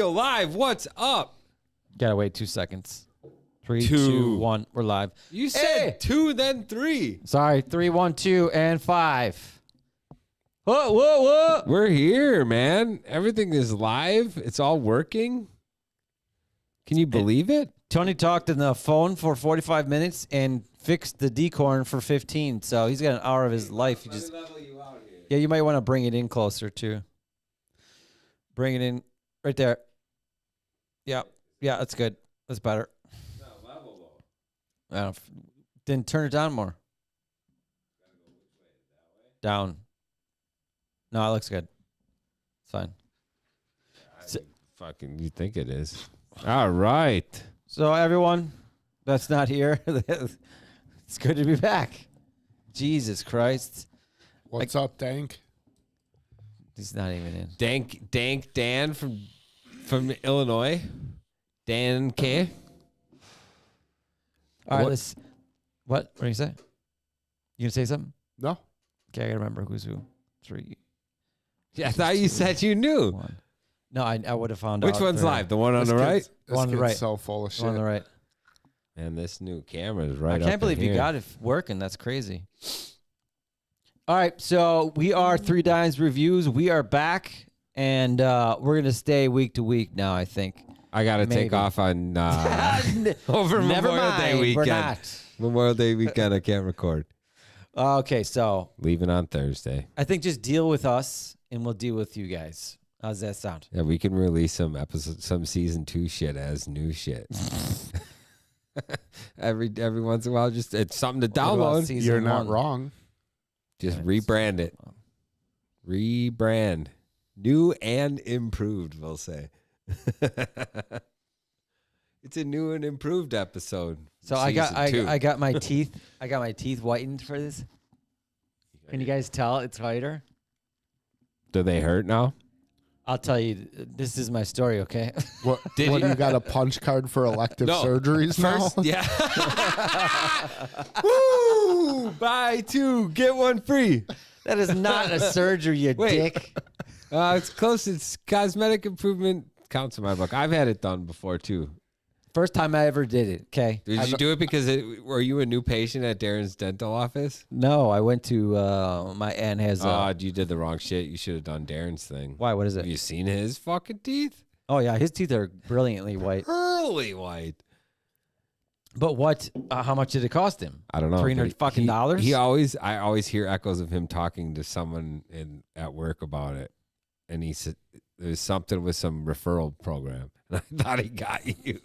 Live, what's up? Gotta wait 2 seconds. 3, 2, 2, 1. We're live. You said 2, then 3. Sorry. 3, 1, 2, and 5. Whoa. We're here, man. Everything is live. It's all working. Can you believe it? Tony talked on the phone for 45 minutes and fixed the decorn for 15. So he's got an hour of his life. He just level you out here. Yeah, you might want to bring it in closer too. Bring it in right there. Yeah, that's good. That's better. No, level though. Then turn it down more. Down. No, it looks good. It's fine. Fucking, you think it is? All right. So everyone that's not here, it's good to be back. Jesus Christ. What's up, Dank? He's not even in. Dank Dan from Illinois. Dan K. All right, let's. What do you say? You gonna say something? No. Okay, I gotta remember who's who. 3. Yeah, I thought you said you knew. 1. No, I would have found out. Which one's live? The one on the right? One on the right. So full of shit. One on the right. Man, this new camera is right. I can't believe you got it working. That's crazy. All right, so we are 3 Dimes Reviews. We are back, and we're gonna stay week to week now. I think. I gotta take off on over Never Memorial mind, Day weekend. we're not. Memorial Day weekend, I can't record. Okay, so Leaving on Thursday. I think just deal with us, and we'll deal with you guys. How's that sound? Yeah, we can release some season 2 shit as new shit. every once in a while, just it's something to download. You're not wrong. Just rebrand it. Rebrand. New and improved, we'll say. It's a new and improved episode. So I got my teeth. I got my teeth whitened for this. Can you guys tell it's whiter? Do they hurt now? I'll tell you. This is my story, okay? What? You got a punch card for elective surgeries now? Yeah. Woo! Buy 2, get 1 free. That is not a surgery, you dick. It's close. It's cosmetic improvement. Counts in my book. I've had it done before too. First time I ever did it. Okay. Did you do it because were you a new patient at Darren's dental office? No, I went to my aunt has. You did the wrong shit. You should have done Darren's thing. Why? What is it? Have you seen his fucking teeth? Oh yeah, his teeth are brilliantly white. Pearly white. But what? How much did it cost him? I don't know. $300 fucking dollars. I always hear echoes of him talking to someone at work about it, and he said there's something with some referral program, and I thought he got you.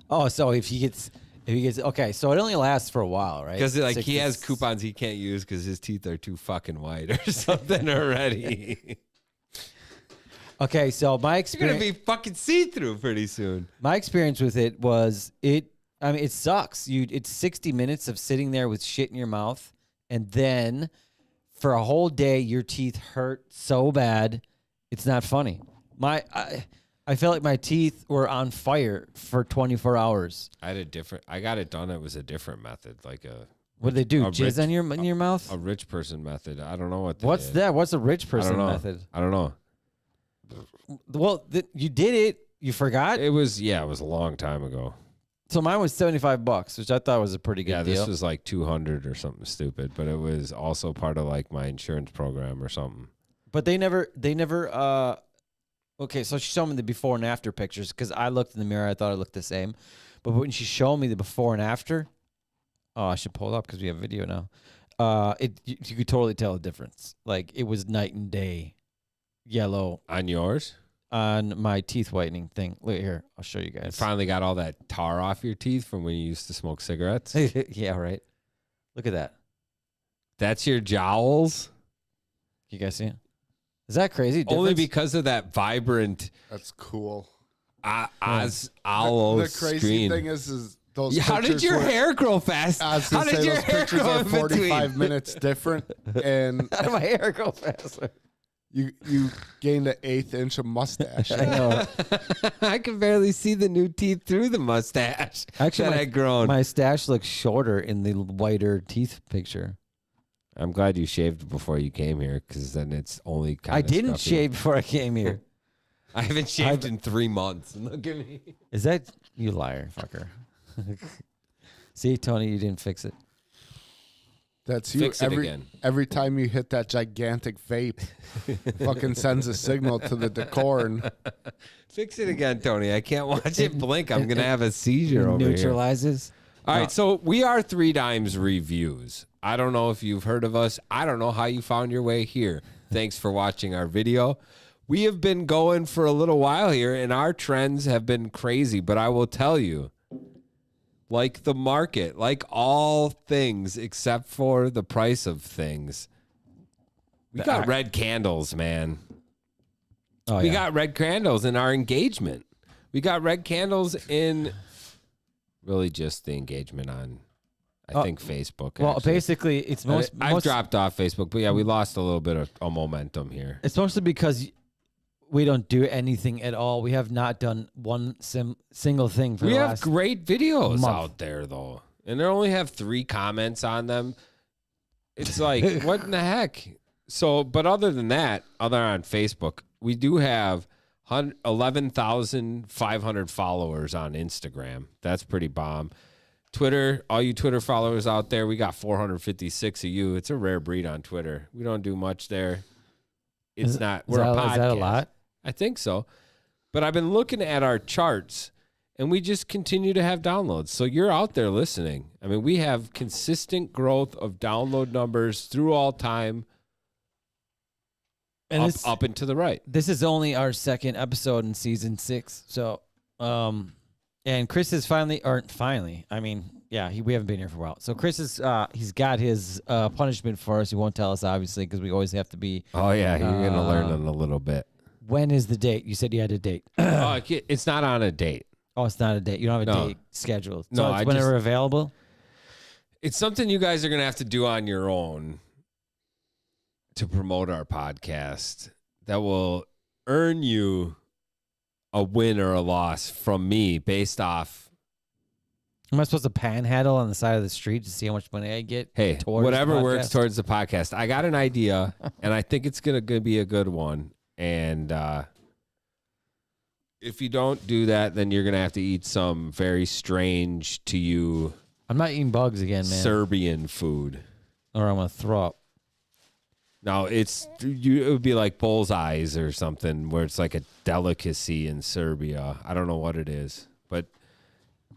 Oh, so if he gets okay, so it only lasts for a while, right? Because like he has coupons he can't use because his teeth are too fucking white or something already. Okay, so my experience. You're gonna be fucking see-through pretty soon. My experience with it was it sucks. It's 60 minutes of sitting there with shit in your mouth, and then for a whole day your teeth hurt so bad, it's not funny. I felt like my teeth were on fire for 24 hours. I got it done. It was a different method, like a. What did they do? Jizz in your mouth? A rich person method. I don't know what. What's that? What's a rich person method? I don't know. Well, you did it. You forgot? It was a long time ago. So mine was $75, which I thought was a pretty good deal. Yeah, this was like 200 or something stupid, but it was also part of like my insurance program or something. But they never. Okay, so she showed me the before and after pictures because I looked in the mirror. I thought it looked the same, but when she showed me the before and after, I should pull it up because we have video now. You could totally tell the difference. Like it was night and day. Yellow on yours, on my teeth whitening thing. Look here, I'll show you guys. You finally got all that tar off your teeth from when you used to smoke cigarettes. Yeah, right. Look at that. That's your jowls. You guys see it? Is that crazy? Only because of that vibrant. That's cool. Owl the crazy screen. Thing is those. How did your hair grow fast? How did your hair grow are 45 minutes different? And how did my hair grow faster? You gained an 1/8 inch of mustache. I know. I can barely see the new teeth through the mustache. Actually, that had grown. My stash looks shorter in the whiter teeth picture. I'm glad you shaved before you came here, because then it's only kind I of didn't scruffy. shave before I came here. I haven't shaved in 3 months. Look at me. Is that you liar, fucker? See, Tony, you didn't fix it. That's you. Fix it again. Every time you hit that gigantic vape, fucking sends a signal to the decor. And Fix it again, Tony. I can't watch it blink. I'm going to have a seizure over here. Neutralizes. All right, so we are 3 Dimes Reviews. I don't know if you've heard of us. I don't know how you found your way here. Thanks for watching our video. We have been going for a little while here, and our trends have been crazy. But I will tell you, like the market, like all things except for the price of things, we got red candles, man. Oh, We got red candles in our engagement. We got red candles in really just the engagement on, I think, Facebook. Well, actually. basically, it's I've dropped off Facebook, but yeah, we lost a little bit of a momentum here. It's mostly because we don't do anything at all. We have not done one single thing for We the have last great videos month. out there, though, and they only have 3 comments on them. It's like, what in the heck? So, but other than that, other on Facebook, we do have 11,500 followers on Instagram. That's pretty bomb. Twitter, all you Twitter followers out there, we got 456 of you. It's a rare breed on Twitter. We don't do much there. It's not. We're a podcast. Is that a lot? I think so. But I've been looking at our charts, and we just continue to have downloads. So you're out there listening. I mean, we have consistent growth of download numbers through all time, And up and to the right. this is only our 2nd episode in season 6. So, and Chris is finally. I mean, yeah, we haven't been here for a while. So Chris is, he's got his punishment for us. He won't tell us, obviously, because we always have to be. Oh, yeah, you're going to learn in a little bit. When is the date? You said you had a date. It's not on a date. Oh, it's not a date. You don't have a No. date scheduled. So No, it's I whenever available. It's something you guys are going to have to do on your own to promote our podcast that will earn you a win or a loss from me based off. Am I supposed to panhandle on the side of the street to see how much money I get? Hey, towards whatever the works podcast? towards the podcast. I got an idea, and I think it's going to be a good one. And if you don't do that, then you're going to have to eat some very strange to you I'm not eating bugs again, man. Serbian food. Or I'm gonna throw up. No, it would be like bullseyes or something where it's like a delicacy in Serbia. I don't know what it is, but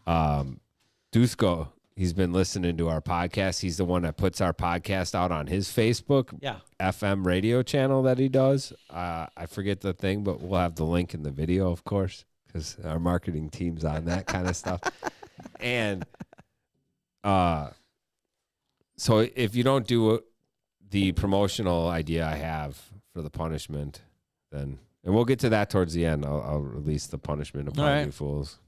Dusko, he's been listening to our podcast. He's the one that puts our podcast out on his Facebook FM radio channel that he does. I forget the thing, but we'll have the link in the video, of course, because our marketing team's on that kind of stuff. And so if you don't do the promotional idea I have for the punishment, then, and we'll get to that towards the end. I'll release the punishment upon right. you fools.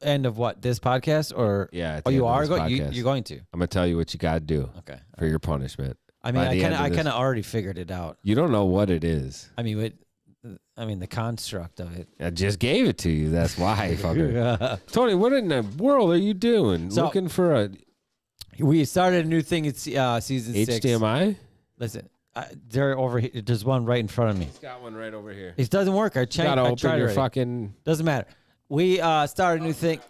End of what? This podcast or? Yeah. Oh, you are going. you're going to. I'm gonna tell you what you got to do. Okay. For your punishment. I mean, I kind kind of already figured it out. You don't know what it is. I mean, the construct of it. I just gave it to you. That's why, fucker. Tony, what in the world are you doing? So- Looking for a We started a new thing. It's season 6. HDMI? Listen, they're over here. There's one right in front of me. It's got one right over here. It doesn't work. I checked. You gotta I open tried your already. fucking. Doesn't matter. We started a new thing.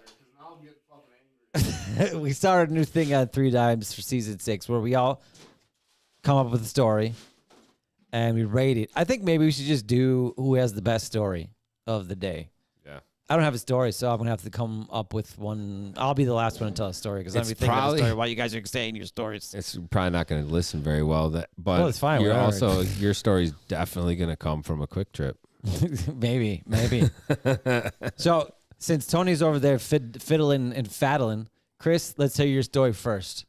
We started a new thing on 3 Dimes for season 6, where we all come up with a story and we rate it. I think maybe we should just do who has the best story of the day. Yeah. I don't have a story, so I'm gonna have to come up with one. I'll be the last one to tell a story because I'm gonna be thinking of a story while you guys are saying your stories. It's probably not going to listen very well. But Well, it's fine, You're whatever. also your story's definitely going to come from a quick trip. maybe. So since Tony's over there fiddling and faddling, Chris, let's hear your story first.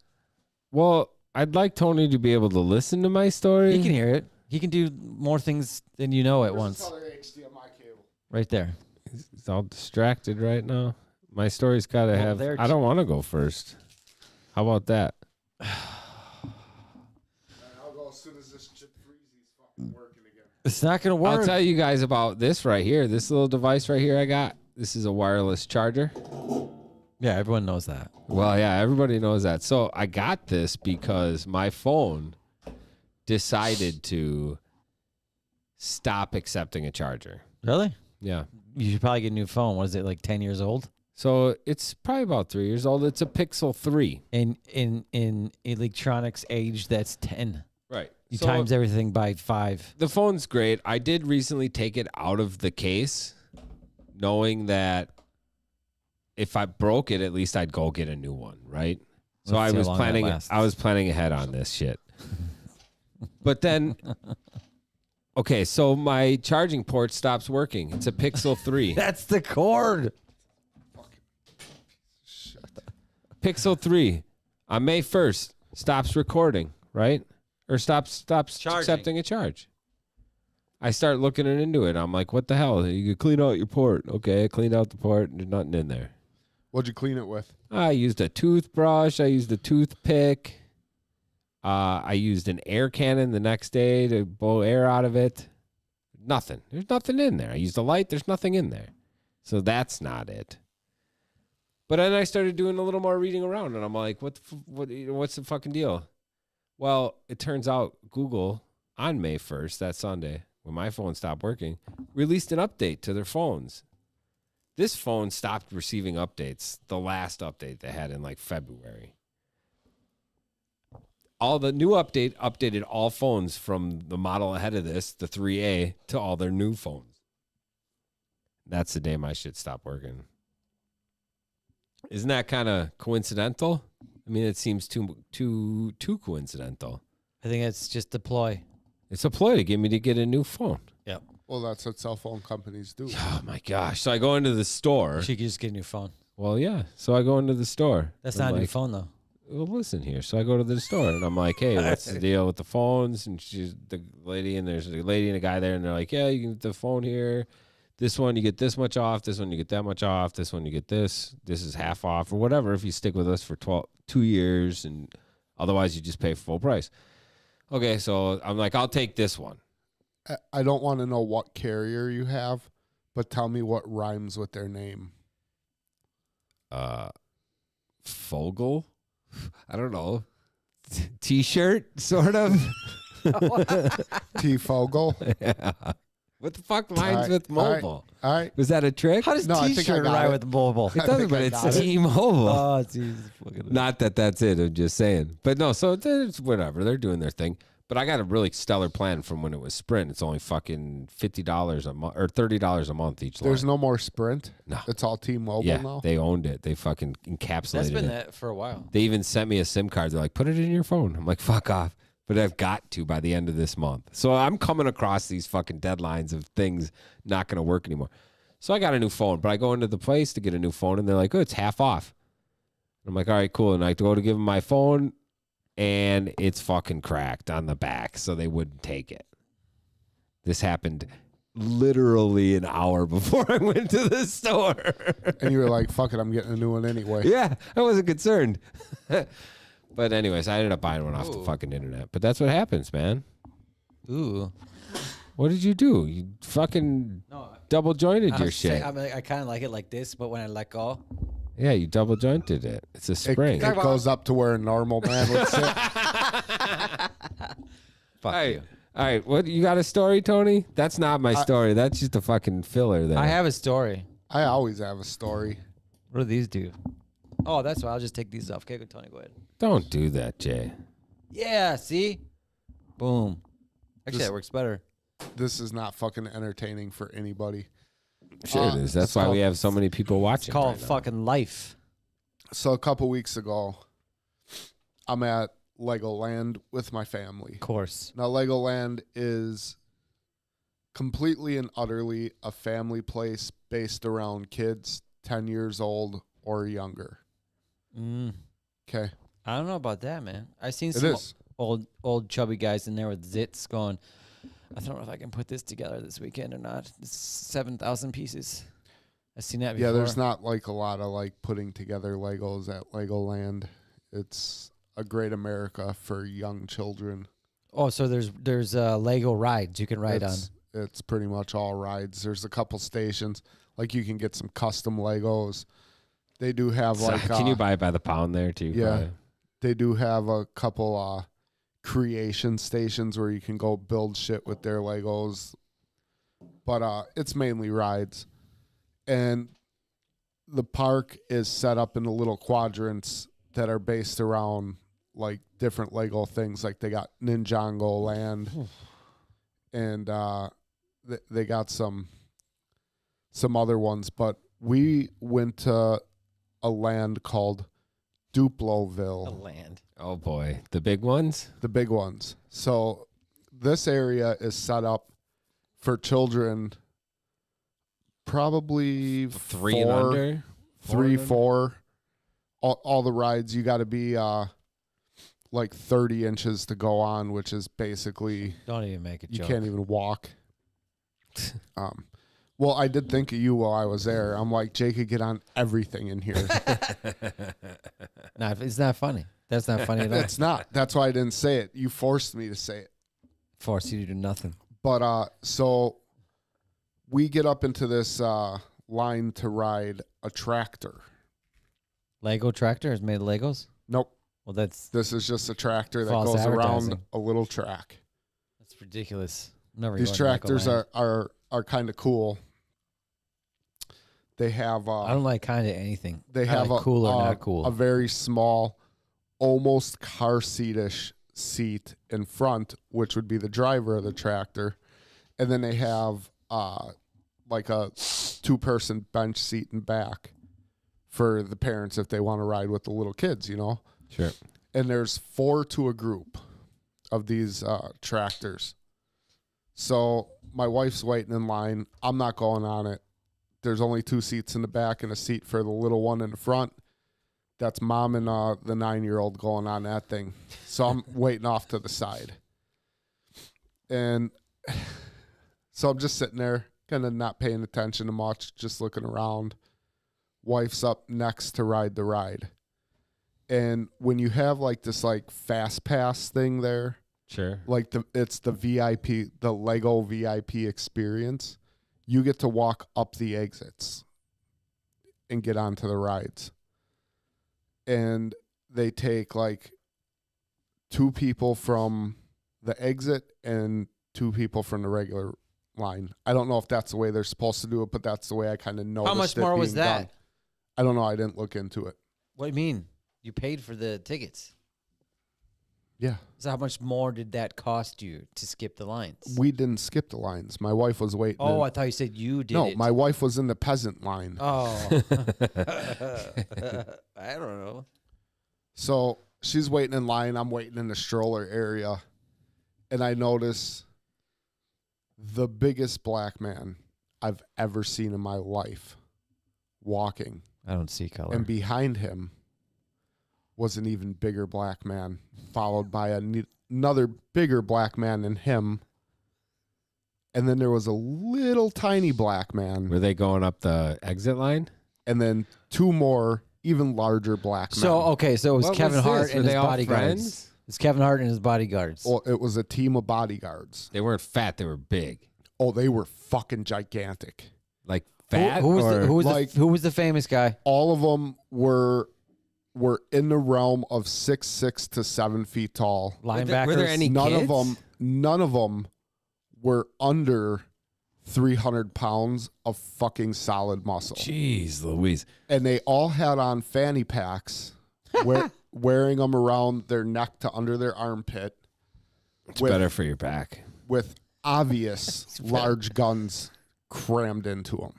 Well, I'd like Tony to be able to listen to my story. He can hear it. He can do more things than you know at once. HDMI cable. Right there. He's all distracted right now. My story's got to have. they're- I don't want to go first. How about that? I'll go as soon as this chip freezy's fucking working again. It's not gonna work. I'll tell you guys about this right here. This little device right here I got. This is a wireless charger. Yeah, everyone knows that. Well, yeah, everybody knows that. So I got this because my phone decided to stop accepting a charger. Really? Yeah. You should probably get a new phone. What is it, like 10 years old? So it's probably about 3 years old. It's a Pixel 3. In electronics age, that's 10. Right. You So times everything by 5. the phone's great. I did recently take it out of the case, knowing that if I broke it, at least I'd go get a new one, right? So Let's I see how was long that planning. lasts. I was planning ahead on this shit. But then, okay, so my charging port stops working. It's a Pixel 3. That's the cord. Pixel 3 on May 1st stops recording, right? Or stops Charging. accepting a charge. I start looking into it. I'm like, what the hell? You could clean out your port. Okay, I cleaned out the port and there's nothing in there. What'd you clean it with? I used a toothbrush. I used a toothpick. I used an air cannon the next day to blow air out of it. Nothing. There's nothing in there. I used a light. There's nothing in there. So that's not it. But then I started doing a little more reading around, and I'm like, what's the fucking deal? Well, it turns out Google on May 1st, that Sunday, when my phone stopped working, released an update to their phones. This phone stopped receiving updates, the last update they had in like February. All the new update updated all phones from the model ahead of this, the 3A, to all their new phones. That's the day my shit stopped working. Isn't that kind of coincidental? I mean, it seems too coincidental. I think it's just a ploy. It's a ploy to get me to get a new phone. Yep. Well, that's what cell phone companies do. Oh my gosh! So I go into the store. She could just get a new phone. Well, yeah. So I go into the store. That's I'm not a new like, phone, though. Well, listen here. So I go to the store and I'm like, hey, what's the deal with the phones? And she's the lady, and there's a lady and a guy there, and they're like, yeah, you can get the phone here. This one you get this much off. This one you get that much off. This one you get this. This is half off or whatever if you stick with us for 2 years, and otherwise you just pay full price. Okay, so I'm like, I'll take this one. I don't want to know what carrier you have, but tell me what rhymes with their name. Fogel? I don't know. T-shirt, sort of. T. Fogel. Yeah. What the fuck lines right, with mobile? All right. Was that a trick? How does No, I think I T-shirt got ride it. with mobile? It doesn't, but I it's got it. T-Mobile. Oh, Jesus. Not that that's it. I'm just saying. But no, so it's whatever. They're doing their thing. But I got a really stellar plan from when it was Sprint. It's only fucking $50 a month or $30 a month each line. There's no more Sprint. No. It's all T-Mobile Yeah, now. they owned it. They fucking encapsulated That's been it. that for a while. They even sent me a SIM card. They're like, put it in your phone. I'm like, fuck off. But I've got to by the end of this month. So I'm coming across these fucking deadlines of things not going to work anymore. So I got a new phone, but I go into the place to get a new phone, and they're like, oh, it's half off. I'm like, all right, cool. And I go to give them my phone, and it's fucking cracked on the back, so they wouldn't take it. This happened literally an hour before I went to the store. And you were like, fuck it, I'm getting a new one anyway. Yeah, I wasn't concerned. But anyways, I ended up buying one off the Ooh. fucking internet. But that's what happens, man. Ooh. What did you do? You fucking No, double jointed your shit. I kind of like it like this, but when I let go, Yeah, you double jointed it. It's a It, spring. it goes up to where a normal man would sit. fuck All right. you. All right. What, you got a story, Tony? That's not my story. That's just a fucking filler there. I have a story. I always have a story. What do these do? Oh, that's why I'll just take these off. Okay, Tony, go ahead. Don't do that, Jay. Yeah, see? Boom. Actually, This- that works better. This is not fucking entertaining for anybody. Sure it is. That's it's why we called- have so many people watching. It's called right now. fucking life. So a couple weeks ago, I'm at Legoland with my family. Of course. Now, Legoland is completely and utterly a family place based around kids 10 years old or younger. Okay? I don't know about that, man. I've seen It some is. old chubby guys in there with zits going, I don't know if I can put this together this weekend or not. It's 7,000 pieces. I've seen that before. Yeah, there's not like a lot of like putting together Legos at Legoland. It's a great America for young children. Oh, so there's Lego rides you can ride on. It's pretty much all rides. There's a couple stations. Like you can get some custom Legos. They do have So, like can you buy it by the pound there too? Yeah. Probably? they do have a couple creation stations where you can go build shit with their Legos. but it's mainly rides. And the park is set up into little quadrants that are based around like different Lego things. Like they got Ninjago Land, and they got some other ones. But we went to a land called A Duploville. land. Oh boy, the big ones. The big ones. So this area is set up for children, probably 3 and under. 3, 4 and under? 4. All the rides, you got to be like 30 inches to go on, which is basically Don't even make a you joke. can't even walk. Well, I did think of you while I was there. I'm like, Jake could get on everything in here. Nah, it's not funny. That's not funny at all. It's not. That's why I didn't say it. You forced me to say it. Force you to do nothing. But so we get up into this line to ride a tractor. Lego tractor is made of Legos? Nope. Well, that's This is just a tractor that False goes around advertising. a little track. ridiculous. I'm never These going to Lego tractors Land. are kind of cool. They have I don't like kind of anything. they I have like a cool or not cool. a very small, almost car seatish seat in front, which would be the driver of the tractor, and then they have like a 2-person bench seat in back for the parents if they want to ride with the little kids, you know. Sure. And there's 4 to a group of these tractors. So my wife's waiting in line. I'm not going on it. There's only 2 seats in the back and a seat for the little one in the front. That's mom and the 9-year-old going on that thing. So I'm waiting off to the side. And so I'm just sitting there, kind of not paying attention to much, just looking around. Wife's up next to ride the ride. And when you have like this like fast pass thing there, Sure. like it's the VIP, the Lego VIP experience, you get to walk up the exits and get onto the rides. And they take like 2 people from the exit and 2 people from the regular line. I don't know if that's the way they're supposed to do it, but that's the way I kind of noticed. How much it more was being that? done. I don't know. I didn't look into it. What do you mean? You paid for the tickets. Yeah. So how much more did that cost you to skip the lines? We didn't skip the lines. My wife was waiting. Oh, I thought you said you did no, it. my wife was in the peasant line. Oh. I don't know. So she's waiting in line. I'm waiting in the stroller area. And I notice the biggest black man I've ever seen in my life walking. I don't see color. And behind him was an even bigger black man, followed by another bigger black man than him. And then there was a little tiny black man. Were they going up the exit line? And then 2 more, even larger black men. So, okay, so it was What Kevin was Hart this? Were and his they all bodyguards. friends? It's Kevin Hart and his bodyguards. Well, it was a team of bodyguards. They weren't fat. They were big. Oh, they were fucking gigantic. Like fat. who was the famous guy? All of them were in the realm of 6'6" to 7 feet tall. Linebackers. Were there any None kids? of them were under 300 pounds of fucking solid muscle. Jeez Louise. And they all had on fanny packs, wearing them around their neck to under their armpit. It's better for your back. With obvious large guns crammed into them.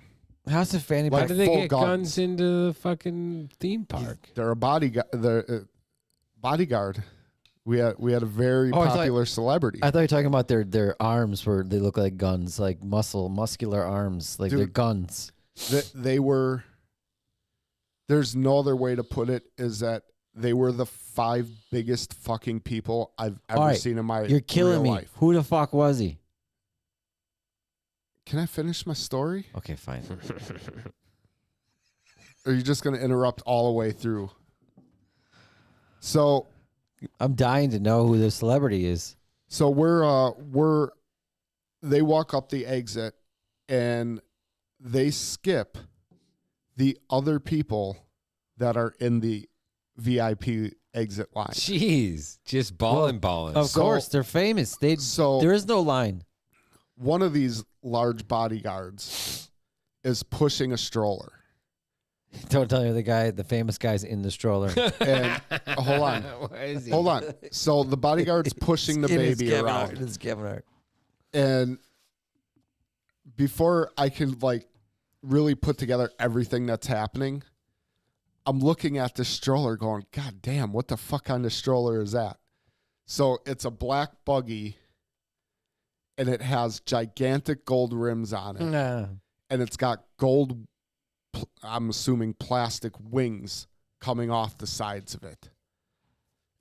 How's the fanny Why pack? did they full get guns. guns into the fucking theme park? They're a bodyguard. We had a very Oh, I thought- popular celebrity. I thought you were talking about their arms where they look like guns, like muscular arms, like they're Dude. guns. They were. There's no other way to put it. Is that they were the 5 biggest fucking people I've ever All right, seen in my You're killing real me. life. Who the fuck was he? Can I finish my story? Okay, fine. Or are you just going to interrupt all the way through? So I'm dying to know who the celebrity is. So they walk up the exit and they skip the other people that are in the VIP exit line. Jeez. Just balling. Of So- course, they're famous. So There is no line. one of these large bodyguards is pushing a stroller. Don't tell you the famous guy's in the stroller. And hold on. Where is he? Hold on. So the bodyguard's pushing the baby around. It's Kevin Hart. And before I can like really put together everything that's happening, I'm looking at this stroller going, God damn, what the fuck kind of stroller is that? So it's a black buggy and it has gigantic gold rims on it. No. And it's got gold, I'm assuming plastic wings coming off the sides of it.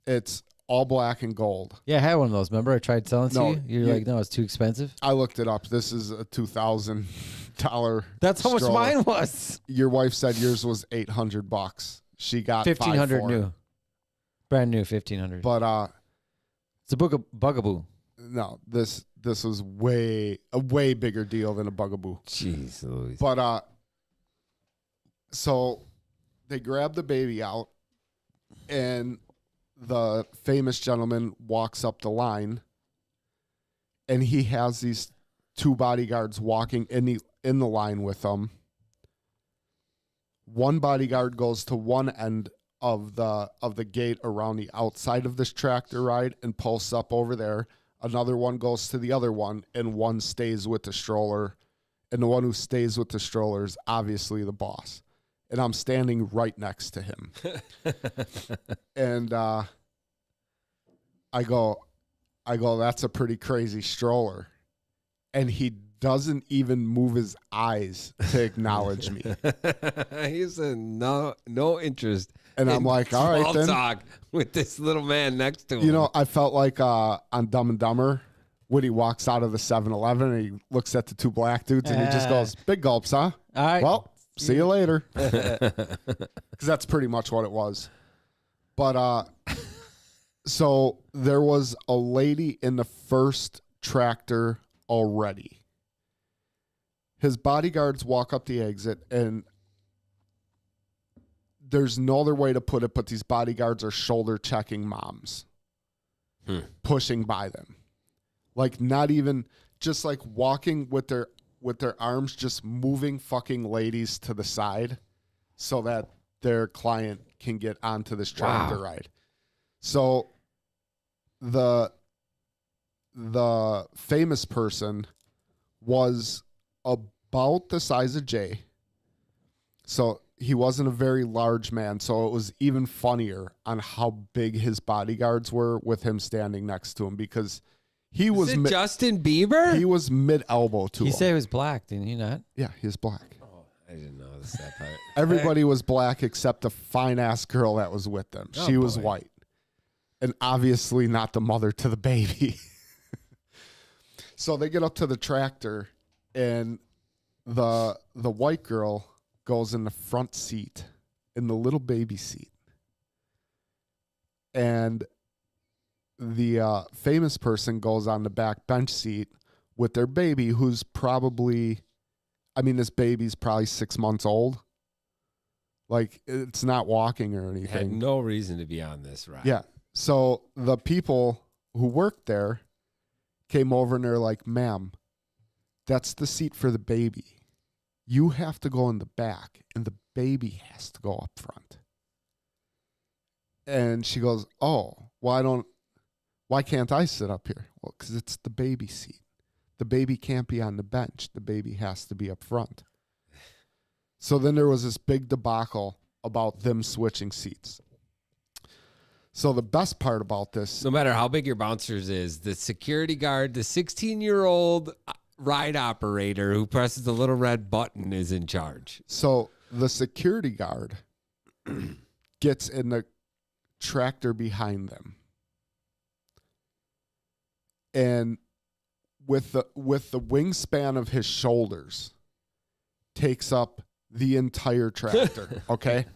It's all black and gold. Yeah, I had one of those. Remember I tried selling No, to you? You're like, no, it's too expensive. I looked it up. This is a $2,000. That's how much stroller. mine was. Your wife said yours was $800. She got 1,500 $500 new. Brand new 1,500. But It's a bugaboo. no, this was a way bigger deal than a bugaboo. Jeez Louise. But so they grab the baby out, and the famous gentleman walks up the line, and he has these two bodyguards walking in the line with them. One bodyguard goes to one end of the gate around the outside of this tractor ride and posts up over there. Another one goes to the other one, and one stays with the stroller. And the one who stays with the stroller is obviously the boss. And I'm standing right next to him. And I go, that's a pretty crazy stroller. And he doesn't even move his eyes to acknowledge me. He's no interest. And I'm like, all right, small then. talk with this little man next to him. You know, I felt like on Dumb and Dumber when he walks out of the 7-Eleven and he looks at the two black dudes and he just goes, big gulps, huh? All right. Well, see you later. Because that's pretty much what it was. But so there was a lady in the first tractor already. His bodyguards walk up the exit, and there's no other way to put it, but these bodyguards are shoulder checking moms, pushing by them. Like not even just like walking with their arms, just moving fucking ladies to the side so that their client can get onto this tractor ride. So the famous person was about the size of Jay. So he wasn't a very large man, so it was even funnier on how big his bodyguards were with him standing next to him, because he was Justin Bieber? he was mid elbow to him. He said he was black, didn't he not? Yeah, he was black. Oh, I didn't know that part. Everybody was black except the fine ass girl that was with them. Oh, She was boy. white, and obviously not the mother to the baby. So they get up to the tractor, and the white girl goes in the front seat, in the little baby seat. And the famous person goes on the back bench seat with their baby, who's probably, this baby's probably 6 months old. Like, it's not walking or Had anything. no reason to be on this ride. Yeah. So the people who worked there came over and they're like, ma'am, that's the seat for the baby. You have to go in the back, and the baby has to go up front. And she goes, oh, why can't I sit up here? Well, because it's the baby seat. The baby can't be on the bench. The baby has to be up front. So then there was this big debacle about them switching seats. So the best part about this, No matter how big your bouncers is, the security guard, the 16-year-old ride operator who presses the little red button is in charge. so the security guard gets in the tractor behind them. And with the wingspan of his shoulders, takes up the entire tractor. Okay,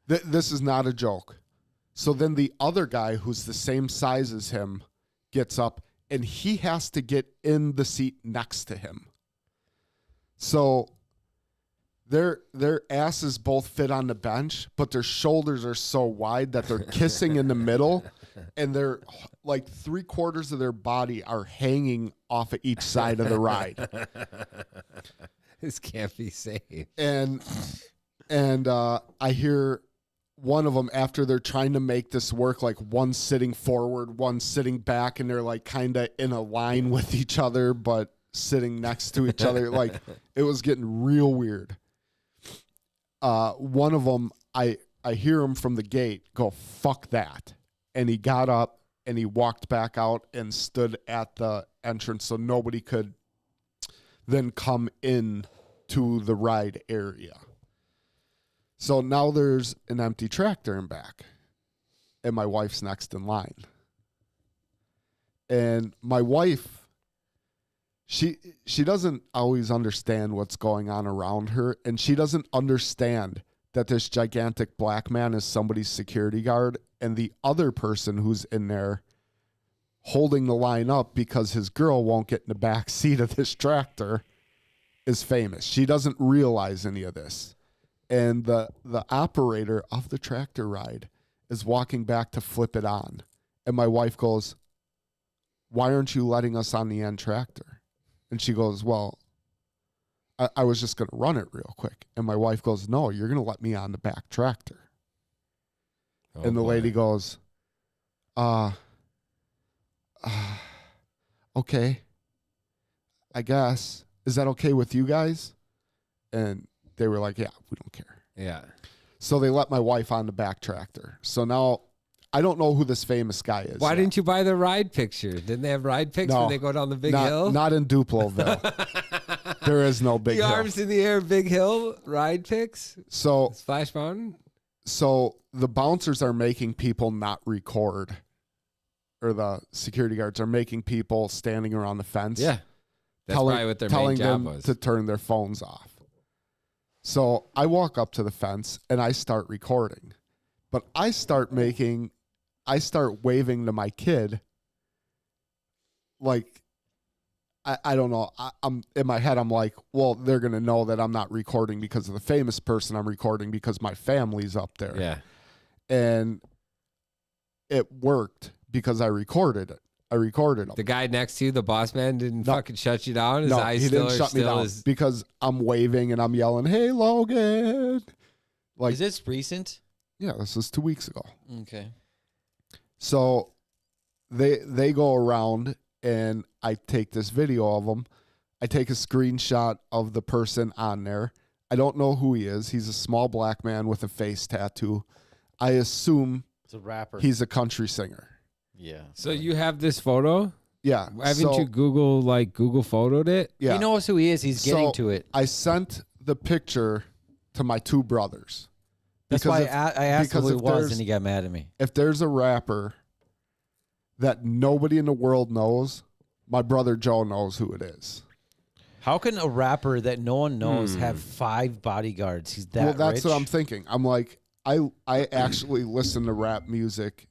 this is not a joke. So then the other guy, who's the same size as him, gets up, and he has to get in the seat next to him. So their asses both fit on the bench, but their shoulders are so wide that they're kissing in the middle. and they're like 3/4 of their body are hanging off of each side of the ride. This can't be safe. And I hear one of them, after they're trying to make this work, like one sitting forward, one sitting back, and they're like kind of in a line with each other, but sitting next to each other. Like, it was getting real weird. One of them, I hear him from the gate go, "Fuck that." And he got up and he walked back out and stood at the entrance so nobody could then come in to the ride area. So now there's an empty tractor in back, and my wife's next in line. And my wife, she doesn't always understand what's going on around her, and she doesn't understand that this gigantic black man is somebody's security guard, and the other person who's in there holding the line up because his girl won't get in the back seat of this tractor is famous. She doesn't realize any of this. And the operator of the tractor ride is walking back to flip it on. And my wife goes, "Why aren't you letting us on the end tractor?" And she goes, "Well, I was just going to run it real quick." And my wife goes, "No, you're going to let me on the back tractor." Oh, and the lady goes, "Okay, I guess. Is that okay with you guys?" And they were like, "Yeah, we don't care." Yeah. So they let my wife on the back tractor. So now I don't know who this famous guy is. Why yet. didn't you buy the ride picture? Didn't they have ride pics No, when they go down the big not, hill? Not in Duploville. There is no big the hill. arms in the air, big hill ride pics. So Splash Mountain. So the bouncers are making people not record, or the security guards are making people standing around the fence. Yeah, that's probably what their main telling job them was. to turn their phones off. So I walk up to the fence and I start recording, but I start waving to my kid. Like, I don't know. I'm in my head. I'm like, well, they're going to know that I'm not recording because of the famous person. I'm recording because my family's up there. Yeah. And it worked because I recorded it. I recorded them. The guy next to you, the boss man, didn't fucking shut you down. His eyes he still didn't are shut me still down as because I'm waving and I'm yelling, "Hey, Logan!" Like, Is this recent? yeah, this was 2 weeks ago. Okay. So they go around and I take this video of them. I take a screenshot of the person on there. I don't know who he is. He's a small black man with a face tattoo. I assume It's a rapper. he's a country singer. Yeah. So you have this photo? Yeah. Haven't you Google photoed it? Yeah. He knows who he is. He's getting to it. I sent the picture to my two brothers. That's Because why if- I asked him because who it if was, there's- and he got mad at me. If there's a rapper that nobody in the world knows, my brother Joe knows who it is. How can a rapper that no one knows have 5 bodyguards? He's that Well, that's rich? what I'm thinking. I'm like, I actually listen to rap music.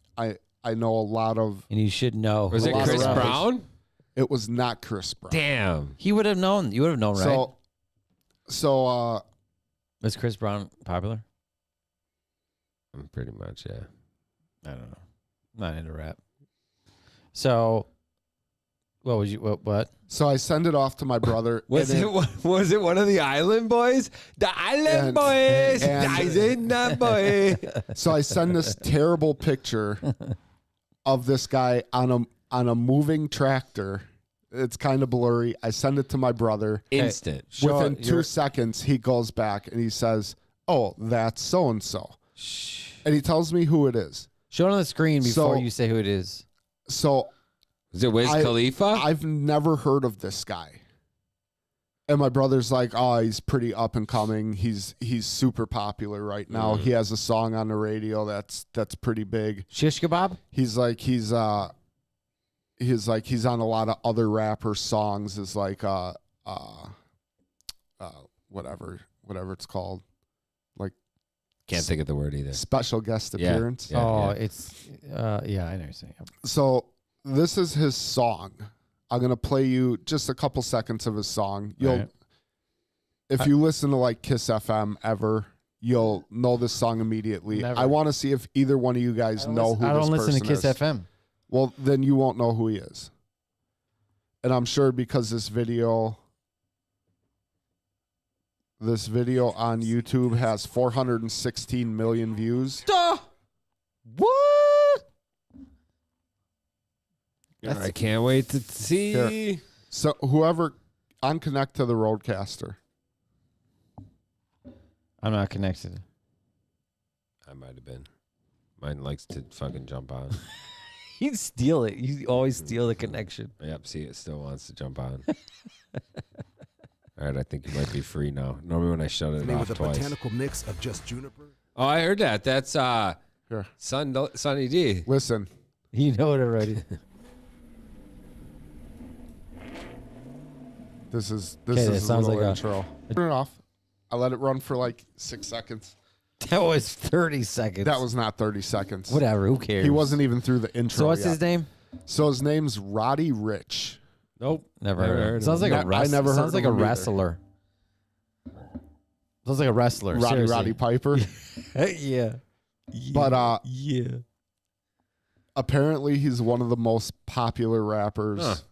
I know a lot of. And you should know. Was A it lot of Chris rappers. Brown? It was not Chris Brown. Damn. He would have known. You would have known, right? So Was Chris Brown popular? Pretty much, yeah. I don't know. I'm not into rap. So, what was you? What? So I send it off to my brother. Was and it one of the Island Boys? The Island And- Boys, and- Island Boy. So I send this terrible picture of this guy on a moving tractor. It's kind of blurry. I send it to my brother. Instant. Within 2 seconds, he goes back and he says, "Oh, that's so and so," and he tells me who it is. Show it on the screen before So- you say who it is. So Was it Wiz Khalifa? I've never heard of this guy. And my brother's like, "Oh, he's pretty up and coming. He's super popular right now. He has a song on the radio that's pretty big." Shish kebab? He's on a lot of other rappers' songs. Is like whatever it's called, like Can't think of the word either. special guest Yeah. appearance. Yeah, oh, yeah. it's I know what you're saying. So this is his song. I'm gonna play you just a couple seconds of his song. You'll, right. if you listen to like Kiss FM ever, you'll know this song immediately. Never. I want to see if either one of you guys know who this person is. I don't listen to Kiss FM. Well, then you won't know who he is. And I'm sure because this video on YouTube has 416 million views. What? I can't wait to see. Here. So whoever, unconnect to the Roadcaster. I'm not connected. I might have been. Mine likes to fucking jump on. You steal it. You always steal the connection. Yep, see, it still wants to jump on. All right, I think you might be free now. Normally when I shut it off with a twice. botanical mix of just juniper. Oh, I heard that. That's Here. Sunny D. Listen. You know it already. This is sounds a like little a- intro. Turn it off. I let it run for like 6 seconds. That was 30 seconds. That was not 30 seconds. Whatever. Who cares? He wasn't even through the intro. So what's yet. his name? So his name's Roddy Rich. Nope. Never heard of him. Sounds like Ne- a wrestler. I never Sounds heard like of a him either. wrestler. Sounds like a wrestler. Roddy seriously. Piper. Yeah. But Yeah. apparently he's one of the most popular rappers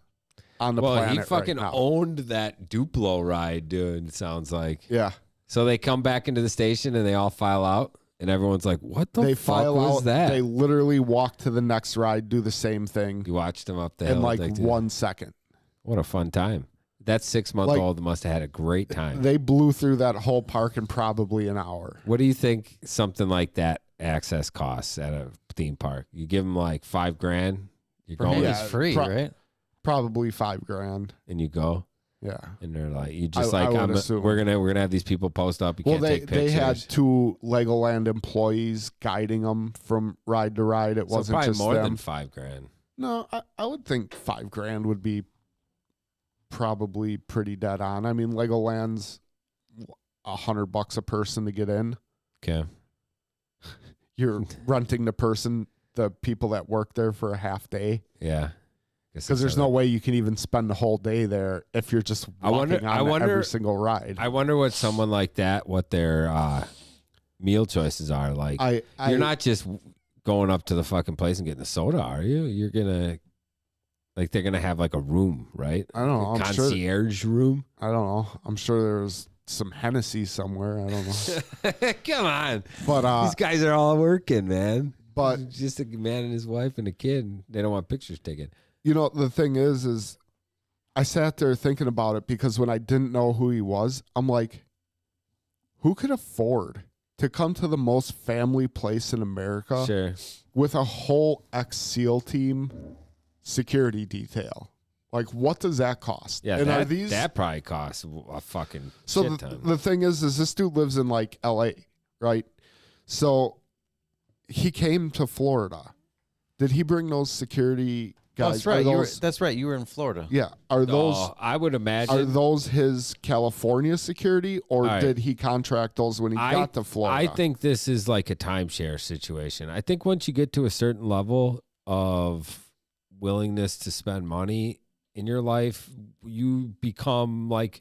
on the planet he fucking right now. owned that Duplo ride, dude, it sounds like. Yeah. So they come back into the station and they all file out, and everyone's like, what the They fuck file was out. that? They literally walk to the next ride, do the same thing You watched them up there. in like 1 second. What a fun time. That 6-month-old must have had a great time. They blew through that whole park in probably an hour. What do you think something like that access costs at a theme park? You give them like $5,000, you're For going, him, Yeah, it's free, right? Probably $5,000. and you go, Yeah. and they're like, you just I like, would assume. we're gonna have these people post up. You Well, can't they take pictures. had 2 Legoland employees guiding them from ride to ride. It so wasn't probably just more them. than $5,000. No, I would think $5,000 would be probably pretty dead on. I mean, Legoland's $100 a person to get in. Okay. You're renting the people that work there for a half day Yeah. because there's no way you can even spend the whole day there if you're just I wonder- walking I on wonder- every single ride. I wonder what someone like that, what their meal choices are like. You're not just going up to the fucking place and getting a soda, are you? You're gonna, like, they're gonna have like a room, right? I don't know. A I'm sure. concierge room. I don't know. I'm sure there's some Hennessy somewhere. I don't know. Come on, But these guys are all working, man. but It's just a man and his wife and a kid. And they don't want pictures taken. you know the thing is I sat there thinking about it because when I didn't know who he was, I'm like, who could afford to come to the most family place in America Sure. with a whole ex-SEAL team security detail? Like, what does that cost? Yeah, and that, are these that probably costs a fucking so shit the, ton. the thing is this dude lives in like LA, right? So he came to Florida. Did he bring those security guys? That's right. Are those, That's right. You were in Florida. yeah. Are those Oh, I would imagine. are those his California security, or All right. did he contract those when he got to Florida? I think this is like a timeshare situation. I think once you get to a certain level of willingness to spend money in your life, you become like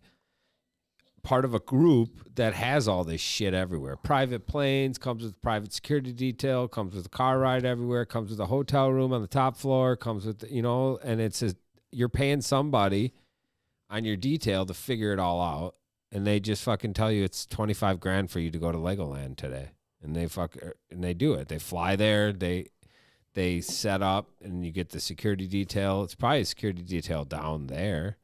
part of a group that has all this shit everywhere. Private planes, comes with private security detail, comes with a car ride everywhere, comes with a hotel room on the top floor, comes with, and it's you're paying somebody on your detail to figure it all out. And they just fucking tell you it's $25,000 for you to go to Legoland today. And they do it. They fly there, they set up, and you get the security detail. It's probably a security detail down there.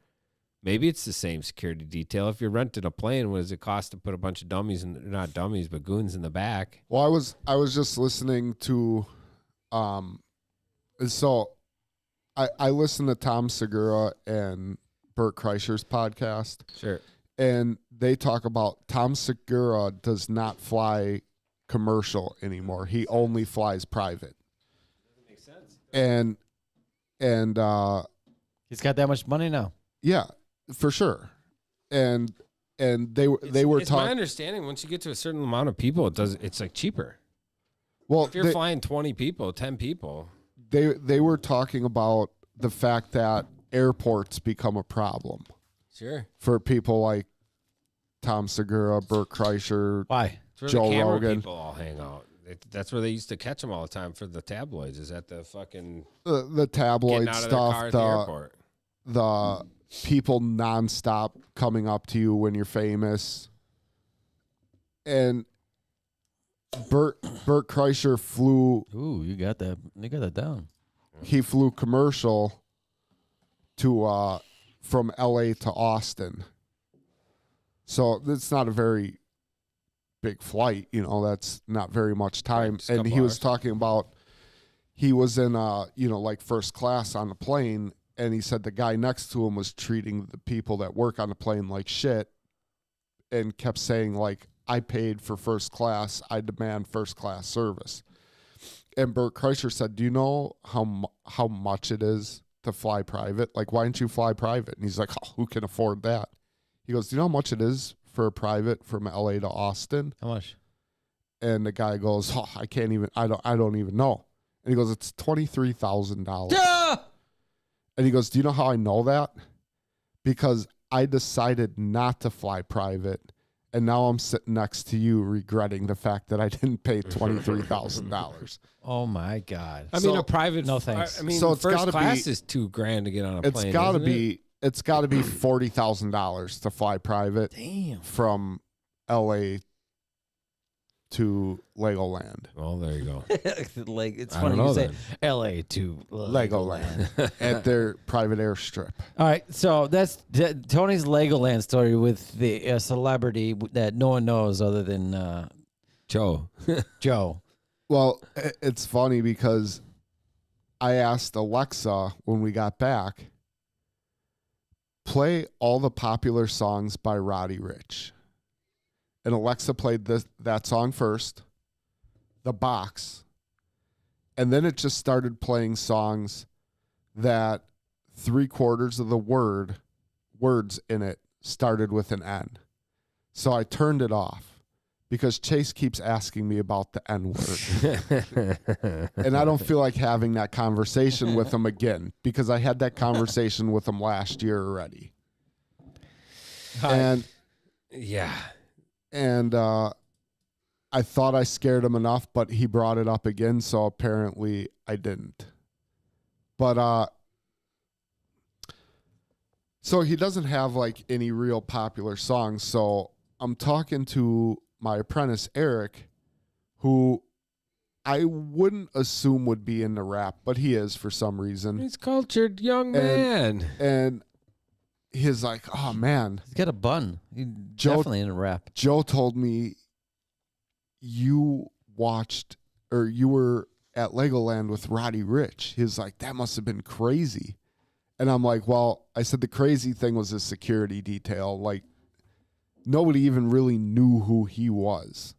Maybe it's the same security detail. If you're renting a plane, what does it cost to put a bunch of dummies not dummies, but goons in the back? Well, I was just listening to, so I listen to Tom Segura and Bert Kreischer's podcast, Sure. and they talk about Tom Segura does not fly commercial anymore. He only flies private. Doesn't make sense. And He's got that much money now. yeah, for sure. And they were It's my talking. understanding. Once you get to a certain amount of people, it's like cheaper. Well, If you're flying 20 people, 10 people, they were talking about the fact that airports become a problem sure. for people like Tom Segura, Bert Kreischer, Why? That's where Joe the camera Rogan. people all hang out. That's where they used to catch them all the time for the tabloids. Is at the fucking The tabloid getting out of their car stuff, at the airport. the people nonstop coming up to you when you're famous. And Bert Kreischer flew. Ooh, you got that. You got that down. He flew commercial to from L.A. to Austin. So it's not a very big flight, that's not very much time. Just a And couple he was hours. talking about he was in like first class on the plane, and he said the guy next to him was treating the people that work on the plane like shit, and kept saying like, I paid for first class, I demand first class service. And Bert Kreischer said, do you know how much it is to fly private? Like, why don't you fly private? And he's like, oh, who can afford that? He goes, do you know how much it is for a private from LA to Austin? How much? And the guy goes, oh, I don't even know. And he goes, it's $23,000. Yeah! And he goes, do you know how I know that? Because I decided not to fly private, and now I'm sitting next to you regretting the fact that I didn't pay $23,000. Oh my God. I mean, So- a private. No thanks. I mean, So it's first gotta class be- is $2,000 to get on a It's plane. got to isn't it? be $40,000 to fly private Damn. from LA to Legoland. Well, there you go. Like it's I funny don't you know say then. L.A. to Legoland at their private airstrip. All right, so that's Tony's Legoland story with the celebrity that no one knows other than Joe. Joe. Well, it's funny because I asked Alexa when we got back, play all the popular songs by Roddy Ricch. And Alexa played that song first, The Box, and then it just started playing songs that 3/4 of the words in it started with an N. So I turned it off because Chase keeps asking me about the N word. And I don't feel like having that conversation with him again because I had that conversation with him last year already. And Yeah. I thought I scared him enough, but he brought it up again, so apparently I didn't. But so he doesn't have like any real popular songs. So I'm talking to my apprentice Eric, who I wouldn't assume would be into rap, but he is for some reason. He's cultured young man. And he's like, oh man, He's got a bun. He's Joe- definitely in a rap. Joe told me you were at Legoland with Roddy Ricch. He was like, that must have been crazy. And I'm like, well, I said the crazy thing was his security detail. Like, nobody even really knew who he was.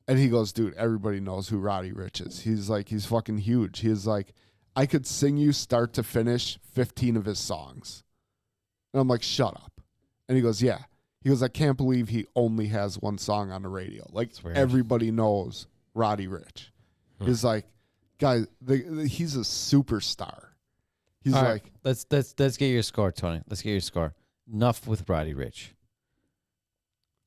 And he goes, dude, everybody knows who Roddy Ricch is. He's like, he's fucking huge. He's like, I could sing you start to finish 15 of his songs. And I'm like, shut up. And he goes, yeah. He goes, I can't believe he only has one song on the radio. Like, weird. everybody knows Roddy Ricch. He's like, guys, he's a superstar. He's All like, right, let's get your score, Tony. Let's get your score. Enough with Roddy Ricch.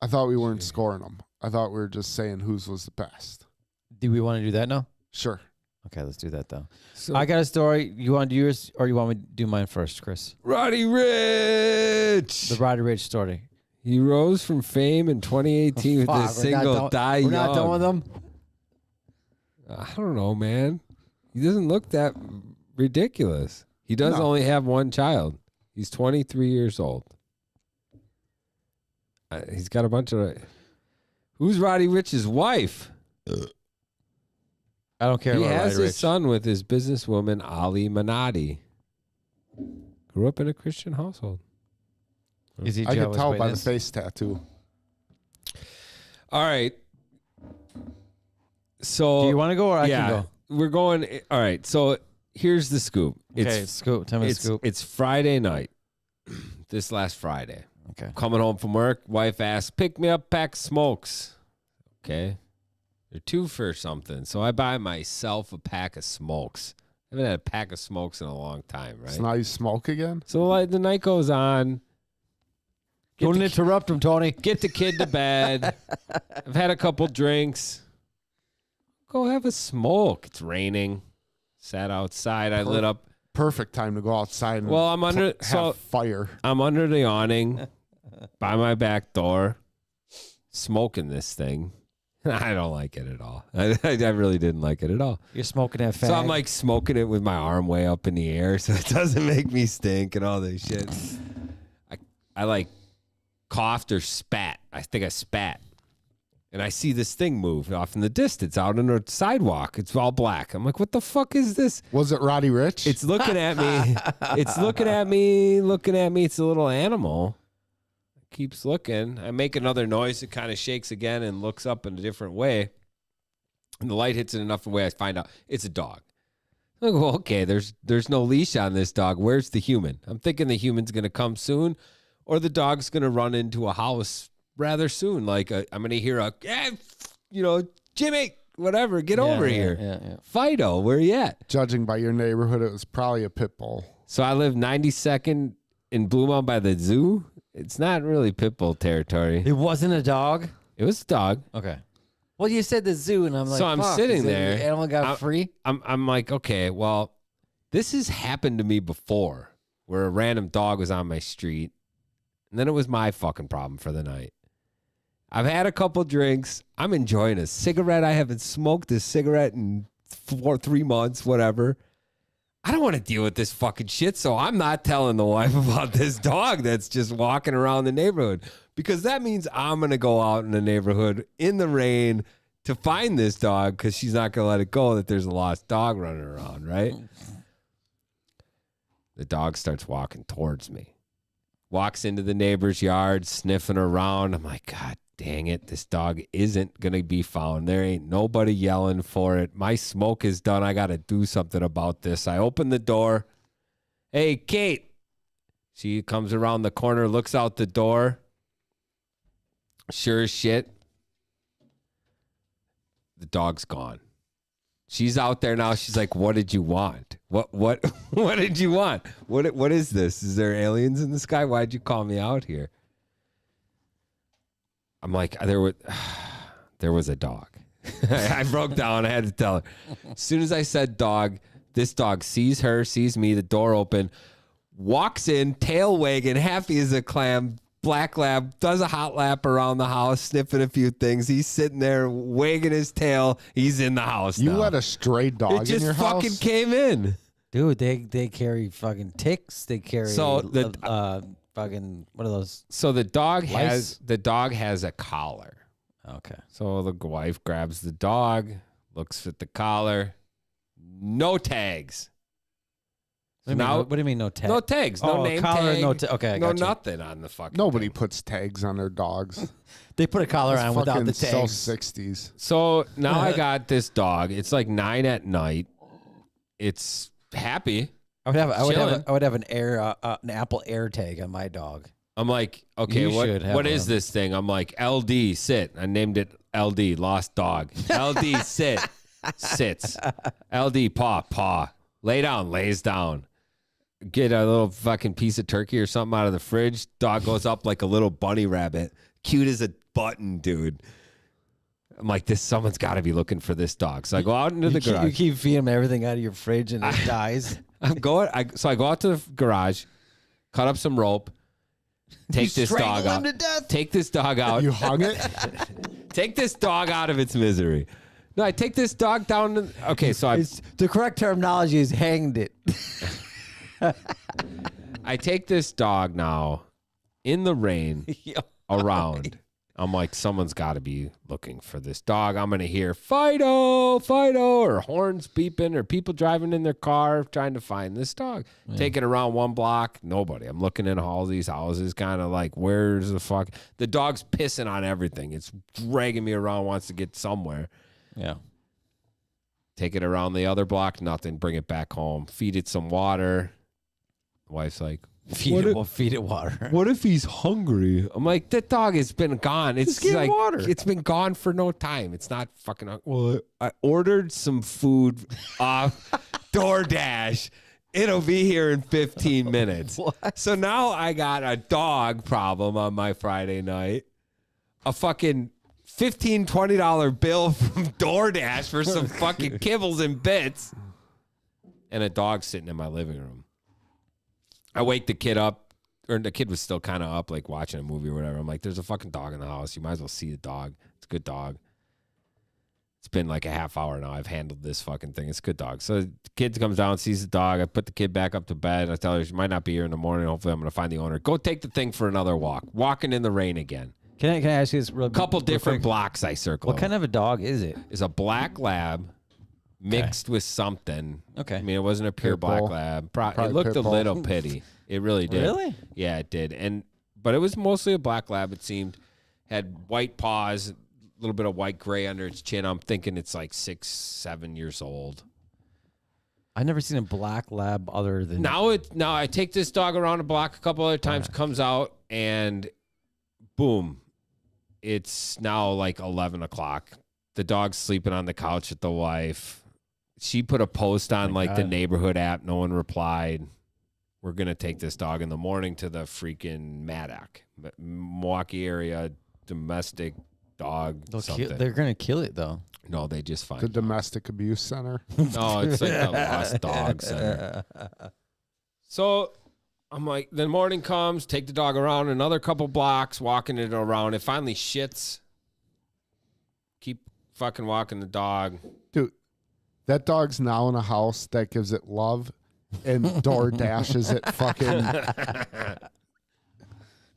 I thought we weren't scoring them. I thought we were just saying whose was the best. Do we want to do that now? Sure. Okay, let's do that though. So, I got a story. You want to do yours, or you want me to do mine first, Chris? Roddy Ricch. The Roddy Ricch story. He rose from fame in 2018 with Fuck, his single Die We're Young. not done with them. I don't know, man. He doesn't look that ridiculous. He does No. only have one child. He's 23 years old. He's got a bunch of... Who's Roddy Rich's wife? I don't care He about has Roddy a Ricch. son with his businesswoman, Ali Manati. Grew up in a Christian household. Is he I could Jehovah's tell by the Witness? face tattoo. All right. So Do you want to go or I yeah, can go? we're going. All right. So here's the scoop. Okay, scoop. Tell me the scoop. It's Friday night. This last Friday. Okay. Coming home from work, wife asks, pick me up pack of smokes. Okay. They're two for something. So I buy myself a pack of smokes. I haven't had a pack of smokes in a long time, right? So now you smoke again? So like the night goes on. Don't interrupt him, Tony. Get the kid to bed. I've had a couple drinks. Go have a smoke. It's raining. Sat outside. I lit up. Perfect time to go outside and Well, I'm under have fire. I'm under the awning by my back door, smoking this thing. I don't like it at all. I really didn't like it at all. You're smoking that fag. So I'm like smoking it with my arm way up in the air so it doesn't make me stink and all this shit. I like coughed or spat. I think I spat. And I see this thing move off in the distance out on the sidewalk. It's all black. I'm like, what the fuck is this? Was it Roddy Rich? It's looking at me. It's looking at me. It's a little animal. It keeps looking. I make another noise. It kind of shakes again and looks up in a different way. And the light hits it enough way I find out it's a dog. I go, okay, there's no leash on this dog. Where's the human? I'm thinking the human's going to come soon or the dog's going to run into a house rather soon. Like I'm going to hear Jimmy, whatever, get over here. Yeah. Fido, where you at? Judging by your neighborhood, it was probably a pit bull. So I live 92nd in Blue Mountain by the zoo. It's not really pit bull territory. It wasn't a dog? It was a dog. Okay. Well, you said the zoo, and I'm like, So I'm fuck, sitting is there. The animal got free? I'm like, okay, well, this has happened to me before where a random dog was on my street, and then it was my fucking problem for the night. I've had a couple drinks. I'm enjoying a cigarette. I haven't smoked a cigarette in 3 months, whatever. I don't want to deal with this fucking shit, so I'm not telling the wife about this dog that's just walking around the neighborhood because that means I'm going to go out in the neighborhood in the rain to find this dog because she's not going to let it go that there's a lost dog running around, right? The dog starts walking towards me. Walks into the neighbor's yard, sniffing around. I'm like, God dang it, this dog isn't going to be found. There ain't nobody yelling for it. My smoke is done. I got to do something about this. I open the door. Hey, Kate. She comes around the corner, looks out the door. Sure as shit, the dog's gone. She's out there now. She's like, what did you want? What did you want? What is this? Is there aliens in the sky? Why'd you call me out here? I'm like, there was a dog. I broke down. I had to tell her. As soon as I said dog, this dog sees her, sees me, the door open, walks in, tail wagging, happy as a clam, black lab, does a hot lap around the house, sniffing a few things. He's sitting there wagging his tail. He's in the house You now. let a stray dog in your It just fucking house? came in. Dude, they carry fucking ticks. They carry fucking, what are those? So the dog Lice? has a collar. Okay. So the wife grabs the dog, looks at the collar, no tags. What do you mean no tag? No tags, no name collar, tag, no okay, I no got you. nothing on the fucking Nobody thing. puts tags on their dogs. They put a collar It's on without fucking the tags. So 60s. So now I got this dog. It's like 9 at night. It's happy. I Chilling. would have an Apple Air tag on my dog. I'm like, okay, You should have what is one. this thing? I'm like, LD, sit. I named it LD, lost dog. LD, sit, sits. LD, paw. Lay down, lays down. Get a little fucking piece of turkey or something out of the fridge. Dog goes up like a little bunny rabbit. Cute as a button, dude. I'm like, someone's got to be looking for this dog. So I go out into the garage. You keep feeding him everything out of your fridge and it dies. I go out to the garage, cut up some rope, take this dog strangle him out. to death? Take this dog out. You hung it? Take this dog out of its misery. No, I take this dog down. Okay, so The correct terminology is hanged it. I take this dog now in the rain around. I'm like, someone's got to be looking for this dog. I'm going to hear Fido, or horns beeping, or people driving in their car trying to find this dog. Taking around one block, nobody. I'm looking in all these houses, kind of like, where's the fuck? The dog's pissing on everything. It's dragging me around, wants to get somewhere. Yeah. Take it around the other block, nothing. Bring it back home. Feed it some water. The wife's like, Feed it water. what if he's hungry? I'm like, that dog has been gone. It's give like water. It's been gone for no time. It's not fucking. Well, I ordered some food off DoorDash. It'll be here in 15 minutes. What? So now I got a dog problem on my Friday night. A fucking $15, $20 bill from DoorDash for some fucking kibbles and bits. And a dog sitting in my living room. I wake the kid up, or the kid was still kind of up, like watching a movie or whatever. I'm like, there's a fucking dog in the house. You might as well see the dog. It's a good dog. It's been like a half hour now. I've handled this fucking thing. It's a good dog. So the kid comes down, sees the dog. I put the kid back up to bed. I tell her she might not be here in the morning. Hopefully I'm going to find the owner. Go take the thing for another walk. Walking in the rain again. Can I ask you this real Couple real different quick? blocks I circle. What kind of a dog is it? It's a black lab mixed with something. Okay. I mean, it wasn't a pure Pit black bull. lab. It Probably looked pit a bull. little pitty. It really did. Really? Yeah, it did. But it was mostly a black lab, it seemed. Had white paws, a little bit of white gray under its chin. I'm thinking it's like 6, 7 years old. I've never seen a black lab other than Now I take this dog around the block a couple other times, comes out, and boom. It's now like 11 o'clock. The dog's sleeping on the couch with the wife. She put a post on the neighborhood app. No one replied. We're going to take this dog in the morning to the freaking Maddock, Milwaukee area, domestic dog. They're gonna kill it though. No, they just find The domestic abuse center. No, it's like the lost dog center. So I'm like, the morning comes, take the dog around another couple blocks, walking it around. It finally shits. Keep fucking walking the dog. Dude, that dog's now in a house that gives it love and door dashes it fucking.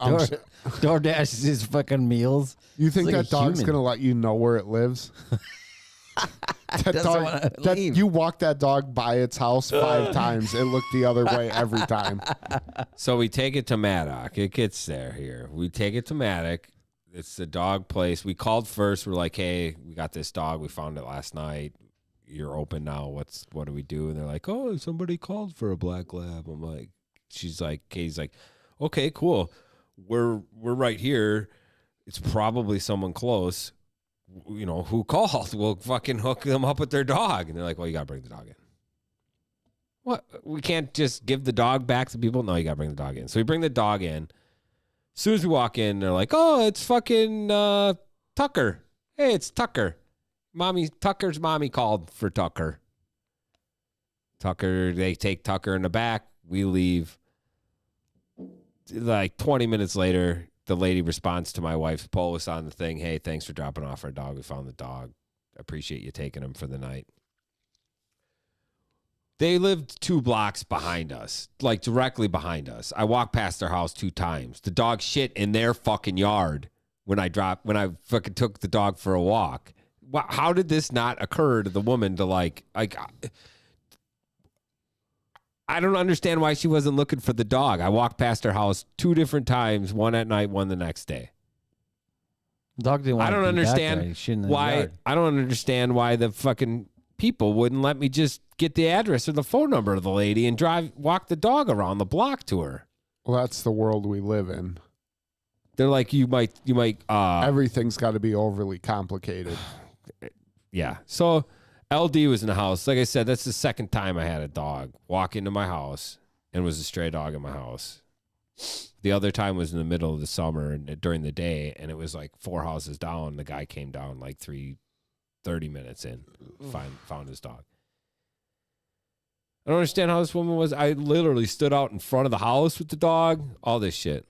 DoorDash is his fucking meals. You think It's like that a dog's human. gonna let you know where it lives? That Doesn't wanna dog, leave. you walk that dog by its house 5 times, it looked the other way every time. So we take it to Maddock. It gets there here. We take it to Maddock. It's the dog place. We called first. We're like, hey, we got this dog. We found it last night. You're open now. What do we do? And they're like, oh, somebody called for a black lab. I'm like, Katie's like, okay, cool. We're right here. It's probably someone close. You know, who called? We'll fucking hook them up with their dog. And they're like, well, you got to bring the dog in. What? We can't just give the dog back to people? No, you got to bring the dog in. So we bring the dog in. As soon as we walk in, they're like, oh, it's fucking Tucker. Hey, it's Tucker. Tucker's mommy called for Tucker. They take Tucker in the back. We leave. Like 20 minutes later, the lady responds to my wife's post on the thing. Hey, thanks for dropping off our dog. We found the dog. Appreciate you taking him for the night. They lived 2 blocks behind us, like directly behind us. I walked past their house 2 times. The dog shit in their fucking yard when I fucking took the dog for a walk. How did this not occur to the woman to like I don't understand why she wasn't looking for the dog. I walked past her house 2 different times, one at night, one the next day. Dog didn't want I don't understand why. I don't understand why the fucking people wouldn't let me just get the address or the phone number of the lady and walk the dog around the block to her. Well, that's the world we live in. They're like, you might. Everything's got to be overly complicated. Yeah. So LD was in the house. Like I said, that's the second time I had a dog walk into my house and was a stray dog in my house. The other time was in the middle of the summer and during the day, and it was like 4 houses down. The guy came down like 30 minutes in, found his dog. I don't understand how this woman was. I literally stood out in front of the house with the dog, all this shit.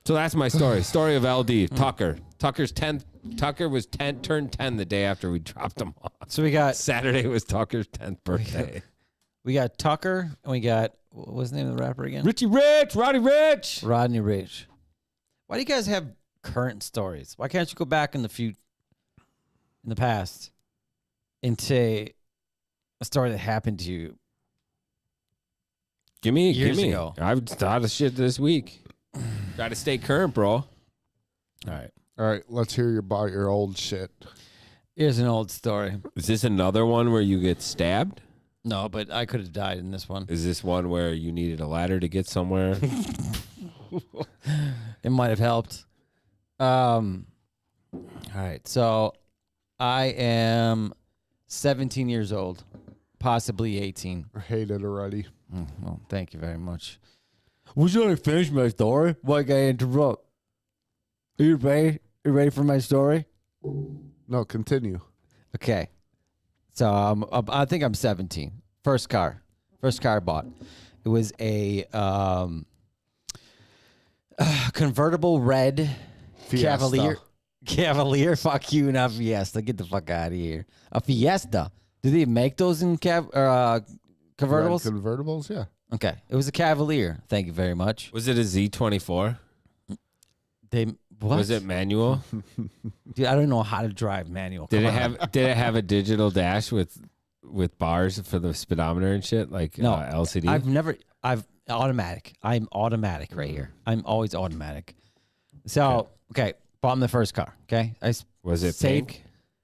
So that's my story. Story of LD, Tucker. Tucker's 10th. Tucker was turned 10 the day after we dropped him off. So we got Saturday was Tucker's 10th birthday. we got Tucker and we got what was the name of the rapper again? Richie Rich, Roddy Rich. Rodney Rich. Why do you guys have current stories? Why can't you go back in the past and say a story that happened to you? Give Years me. ago. I've thought of shit this week. Got to stay current, bro. All right. All right, let's hear about your old shit. Here's an old story. Is this another one where you get stabbed? No, but I could have died in this one. Is this one where you needed a ladder to get somewhere? It might have helped. All right. So I am 17 years old. possibly 18. I hate it already. Well, thank you very much. Would you want to finish my story? Why can't I interrupt? Are you ready? You ready for my story? No, continue. Okay. So I think I'm 17. First car I bought. It was a convertible red Fiesta. Cavalier. Fuck you, not Fiesta. Get the fuck out of here. A Fiesta. Do they make those in convertibles? Red convertibles, yeah. Okay. It was a Cavalier. Thank you very much. Was it a Z24? What? Was it manual? Dude, I don't know how to drive manual. Did Come it on. have a digital dash with bars for the speedometer and shit, like No, LCD? I've automatic. I'm automatic right here. I'm always automatic. So, okay, bought the first car. Okay. Was it saved, pink?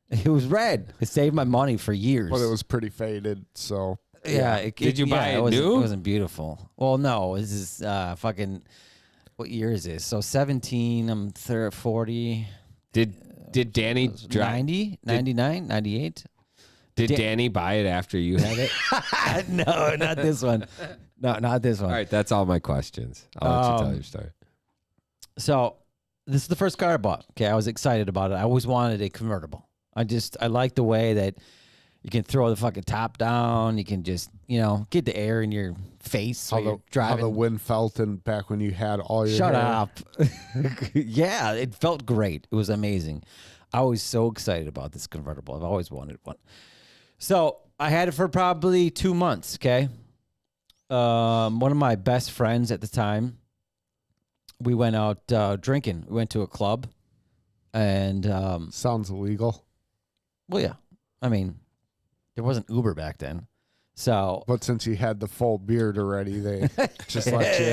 It was red. It saved my money for years. But it was pretty faded, so. Yeah. Did you buy it wasn't, new? It wasn't beautiful. Well, no. This is fucking. What year is this? So 17. I'm 40. Did Danny drive? 90, 99, 98. Did Danny buy it after you had it? No, not this one. No, not this one. All right, that's all my questions. I'll let you tell your story. So this is the first car I bought. Okay, I was excited about it. I always wanted a convertible. I like the way that you can throw the fucking top down. You can just, get the air in your face while you're driving. How the wind felt back when you had all your Shut hair. up. Yeah, it felt great. It was amazing. I was so excited about this convertible. I've always wanted one. So I had it for probably 2 months, okay? One of my best friends at the time, we went out drinking. We went to a club. And, Sounds illegal. well, yeah. I mean, there wasn't Uber back then. So But since you had the full beard already, they just let you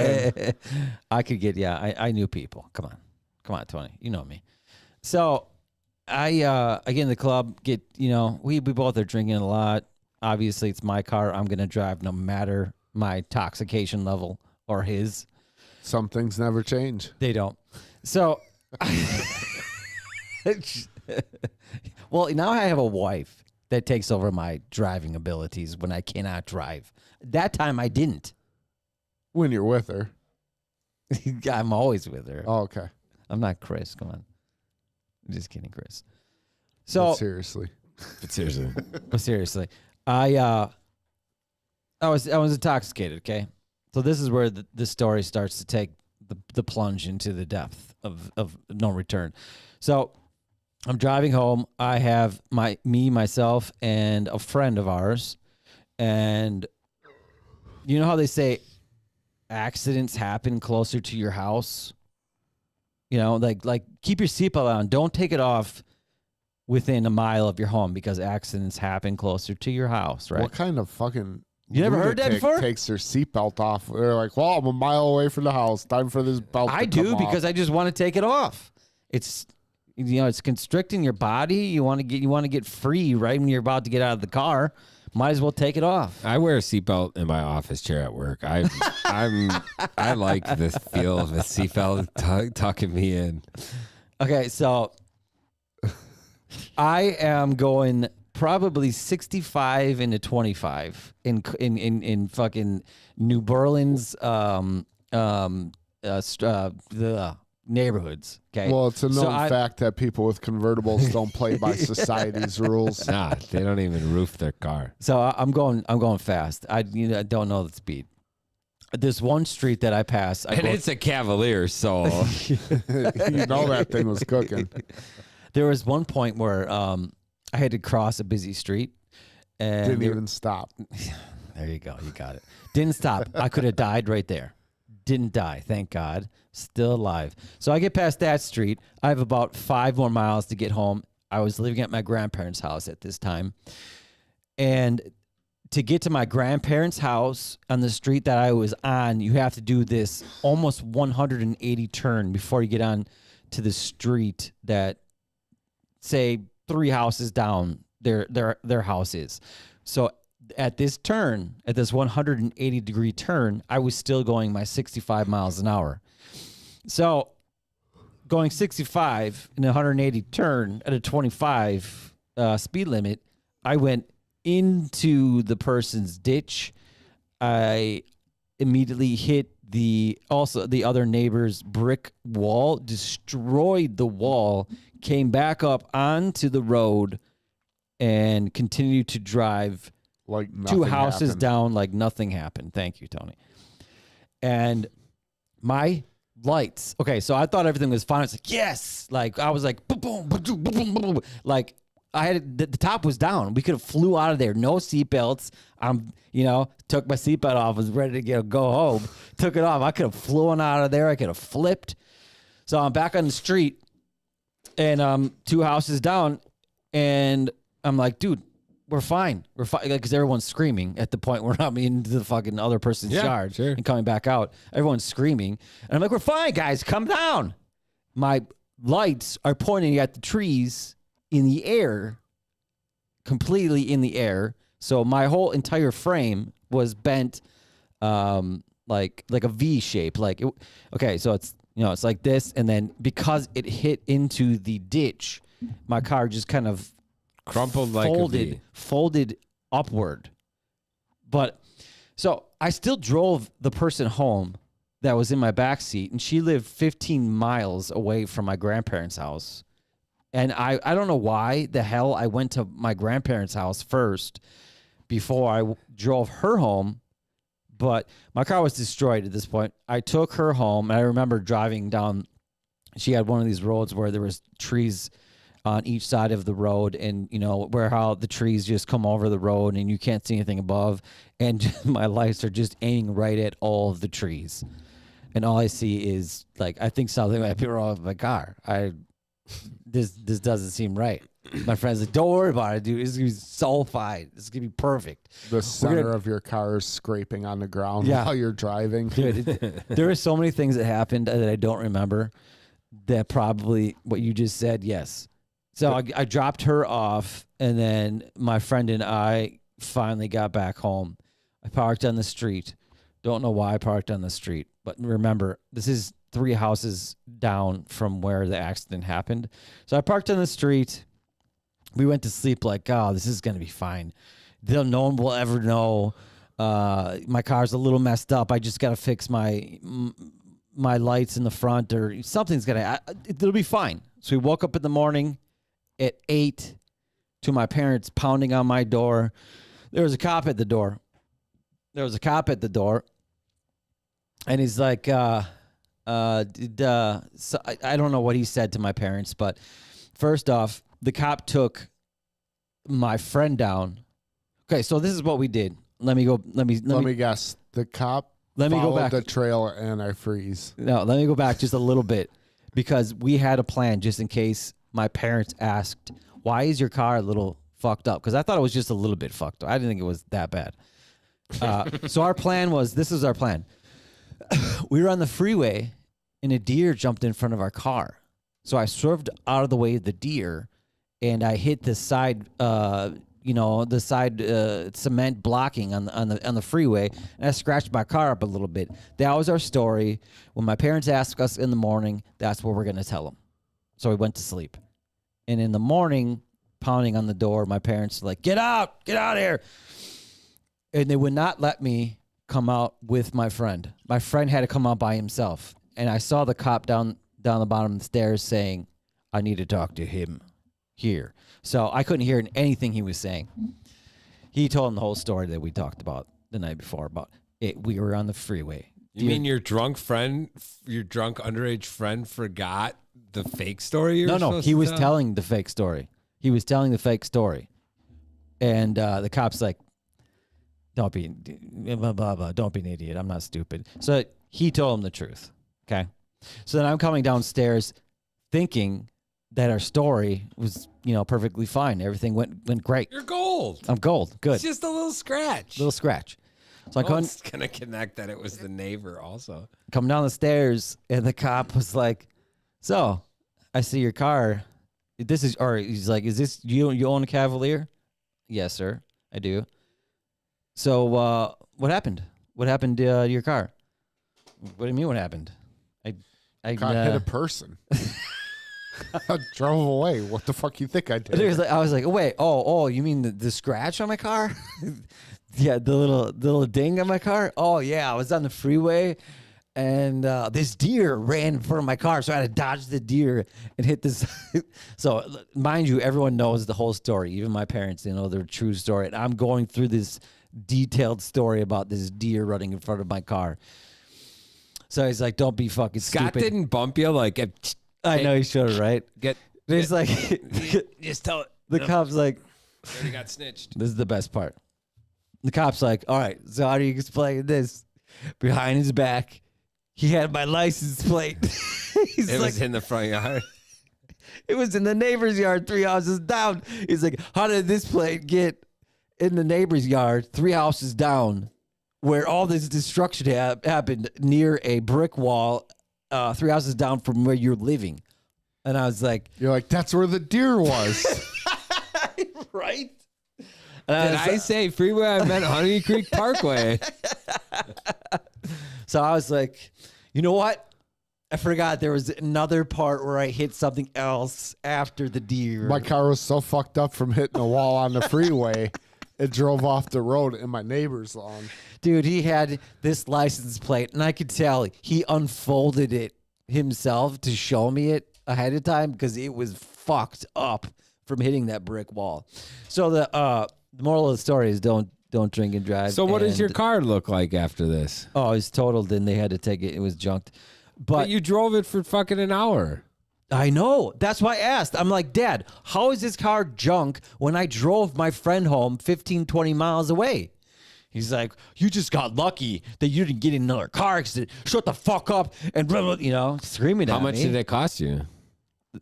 in. I could get, I knew people. Come on, Tony. You know me. So I get in the club, we both are drinking a lot. Obviously, it's my car. I'm going to drive no matter my intoxication level or his. Some things never change. They don't. So, well, now I have a wife that takes over my driving abilities when I cannot drive. That time I didn't. When you're with her. I'm always with her. Oh, okay. I'm not Chris. Come on. I'm just kidding, Chris. So But seriously. but seriously, I was intoxicated. Okay, so this is where the story starts to take the plunge into the depth of no return. So I'm driving home. I have myself, and a friend of ours, and you know how they say accidents happen closer to your house. Like keep your seatbelt on. Don't take it off within a mile of your home because accidents happen closer to your house, right? What kind of fucking You never heard that lunatic before? takes their seatbelt off? They're like, well, I'm a mile away from the house. Time for this belt to I come do off. because I just want to take it off. It's it's constricting your body. You want to get free right when you're about to get out of the car. Might as well take it off. I wear a seatbelt in my office chair at work. I like the feel of a seatbelt tucking me in. Okay, so I am going probably 65 into 25 in fucking New Orleans the neighborhoods. Okay. Well, it's a So known fact that people with convertibles don't play by society's rules. Nah, they don't even roof their car. So I'm going fast. I don't know the speed. There's one street that I pass. And it's a Cavalier, so You know that thing was cooking. There was one point where I had to cross a busy street, and Didn't even stop. there you go, you got it. Didn't stop. I could have died right there. Didn't die, thank God. Still alive. So I get past that street. I have about 5 more miles to get home. I was living at my grandparents' house at this time, and to get to my grandparents' house on the street that I was on, you have to do this almost 180 turn before you get on to the street that, say, 3 houses down their house is. So at this turn, at this 180-degree turn, I was still going my 65 miles an hour. So going 65 in a 180 turn at a 25 speed limit, I went into the person's ditch. I immediately hit the other neighbor's brick wall, destroyed the wall, came back up onto the road, and continued to drive Like nothing 2 houses happened. down like nothing happened. Thank you, Tony. And my lights. Okay, so I thought everything was fine. It's like, yes. Like, I was like, boom, boom, boom, boom, boom, boom. Like, I had the top was down. We could have flew out of there. No seatbelts. Took my seatbelt off. Was ready to go home. Took it off. I could have flown out of there. I could have flipped. So I'm back on the street, and 2 houses down, and I'm like, dude, we're fine. We're fine, because everyone's screaming at the point where I'm into the fucking other person's yard and coming back out. Everyone's screaming, and I'm like, we're fine, guys. Come down. My lights are pointing at the trees in the air, completely in the air. So my whole entire frame was bent, like a V shape. So it's it's like this, and then because it hit into the ditch, my car just kind of crumpled like a V. Folded upward. But so I still drove the person home that was in my back seat, and she lived 15 miles away from my grandparents' house. And I don't know why the hell I went to my grandparents' house first before I drove her home, but my car was destroyed at this point. I took her home, and I remember driving down. She had one of these roads where there was trees on each side of the road, and where how the trees just come over the road and you can't see anything above, and my lights are just aiming right at all of the trees, and all I see is I think something might be wrong with my car. This doesn't seem right. My friend's like, don't worry about it, dude. It's gonna be so fine. It's gonna be perfect. The center of your car is scraping on the ground while you're driving. Dude, there are so many things that happened that I don't remember. That probably what you just said. Yes. So I dropped her off, and then my friend and I finally got back home. I parked on the street. Don't know why I parked on the street, but remember, this is 3 houses down from where the accident happened. So I parked on the street. We went to sleep like, oh, this is going to be fine. No one will ever know. My car's a little messed up. I just got to fix my lights in the front, or something's going to, it'll be fine. So we woke up in the morning at 8 to my parents pounding on my door. There was a cop at the door. And he's like, so I don't know what he said to my parents, but first off, the cop took my friend down. Okay, so this is what we did. Let me guess. The cop Let me go followed back. the trail and I freeze. No, let me go back just a little bit, because we had a plan just in case my parents asked, why is your car a little fucked up? Because I thought it was just a little bit fucked up. I didn't think it was that bad. So our plan was, this is our plan. We were on the freeway, and a deer jumped in front of our car. So I swerved out of the way of the deer, and I hit the side, cement blocking on the freeway, and I scratched my car up a little bit. That was our story. When my parents asked us in the morning, that's what we're going to tell them. So we went to sleep. And in the morning, pounding on the door, my parents were like, get out of here. And they would not let me come out with my friend. My friend had to come out by himself. And I saw the cop down the bottom of the stairs saying, I need to talk to him here. So I couldn't hear anything he was saying. He told him the whole story that we talked about the night before about it. We were on the freeway. You mean your drunk underage friend forgot the fake story? No, he was telling the fake story. And the cop's like, don't be an idiot. I'm not stupid. So he told him the truth. Okay. So then I'm coming downstairs thinking that our story was, perfectly fine. Everything went great. You're gold. I'm gold. Good. It's just a little scratch. So I was going to connect that it was the neighbor also. come down the stairs, and the cop was like, so I see your car. He's like, is this, you own a Cavalier? Yes, sir. I do. So what happened? What happened to your car? What do you mean what happened? I Car hit a person. I drove away. What the fuck you think I did? I was like, wait, you mean the scratch on my car? Yeah, the little ding on my car. Oh yeah, I was on the freeway, and this deer ran in front of my car, so I had to dodge the deer and hit this. So, mind you, everyone knows the whole story. Even my parents, know their true story. And I'm going through this detailed story about this deer running in front of my car. So he's like, "Don't be fucking Scott stupid." didn't bump you like. I know he should have, right? He's like, just tell it. the cop's like, You already got snitched. this is the best part. The cop's like, all right, so how do you explain this? Behind his back, he had my license plate. It was in the front yard. It was in the neighbor's yard 3 houses down. He's like, how did this plate get in the neighbor's yard 3 houses down where all this destruction happened near a brick wall 3 houses down from where you're living? And I was like, You're like, that's where the deer was. right? Did I say freeway? I meant Honey Creek Parkway. So I was like, you know what? I forgot there was another part where I hit something else after the deer. My car was so fucked up from hitting a wall on the freeway, it drove off the road in my neighbor's lawn. Dude, he had this license plate, and I could tell he unfolded it himself to show me it ahead of time because it was fucked up from hitting that brick wall. So the moral of the story is don't drink and drive. So what does your car look like after this? Oh, it's totaled. Then they had to take it. It was junked. But you drove it for fucking an hour. I know. That's why I asked. I'm like, Dad, how is this car junk when I drove my friend home 15, 20 miles away? He's like, you just got lucky that you didn't get in another car accident. Shut the fuck up. And, blah, blah, screaming at me. How much did it cost you?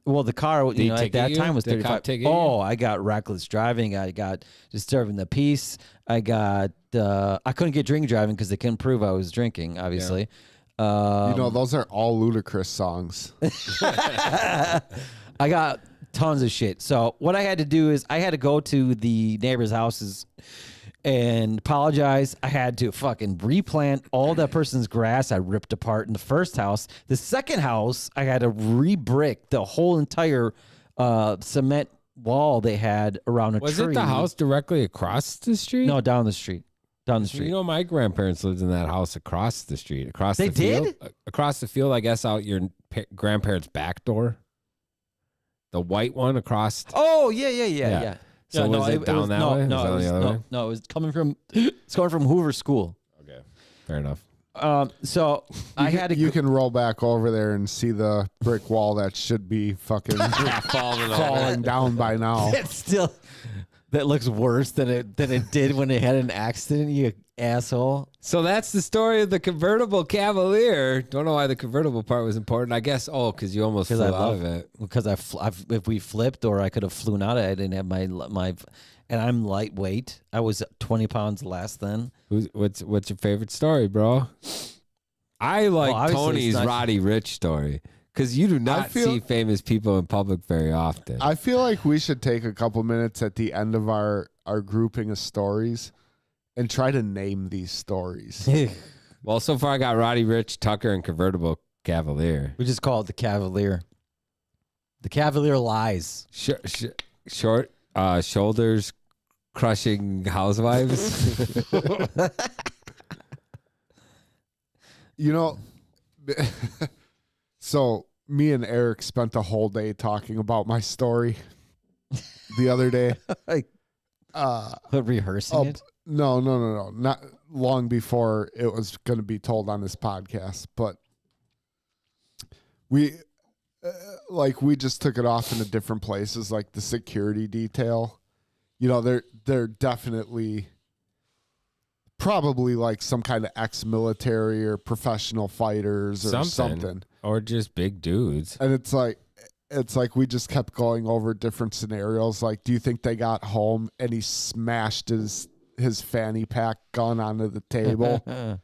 Well, the car, Did he at ticket that you? time was Did the cop 35. ticket you? Oh, I got reckless driving. I got disturbing the peace. I got, I couldn't get drink driving because they couldn't prove I was drinking, obviously. Those are all Ludacris songs. I got tons of shit. So what I had to do is I had to go to the neighbors' houses and apologize. I had to fucking replant all that person's grass I ripped apart in the first house. The second house, I had to re-brick the whole entire cement wall they had around a tree. Was it the house directly across the street? No, down the street. Down the street. You know, my grandparents lived in that house across the street. Across They the field. did? Across the field, I guess, out your grandparents' back door. The white one across. Oh, yeah. So was it down that way? No, Was it on the other way? no, it was coming from it's coming from Hoover School. Okay, fair enough. So I had to You can roll back over there and see the brick wall that should be fucking falling down by now. It's still that looks worse than it did when it had an accident, you asshole. So that's the story of the convertible Cavalier. Don't know why the convertible part was important. I guess because you almost flew out of it. Because if we flipped or I could have flown out of it, I didn't have my and I'm lightweight. I was 20 pounds less then. What's your favorite story, bro? I like obviously Tony's it's not- Roddy Rich story because you do not see famous people in public very often. I feel like we should take a couple minutes at the end of our grouping of stories and try to name these stories. Well, so far I got Roddy Rich, Tucker, and convertible Cavalier. We just call it the Cavalier. The Cavalier lies. Short shoulders, crushing housewives. So me and Eric spent the whole day talking about my story the other day. Rehearsing it. No. Not long before it was going to be told on this podcast, but we just took it off into different places, like the security detail. They're definitely probably like some kind of ex-military or professional fighters or something. Or just big dudes. And it's like we just kept going over different scenarios. Like, do you think they got home and he smashed his fanny pack gun onto the table? And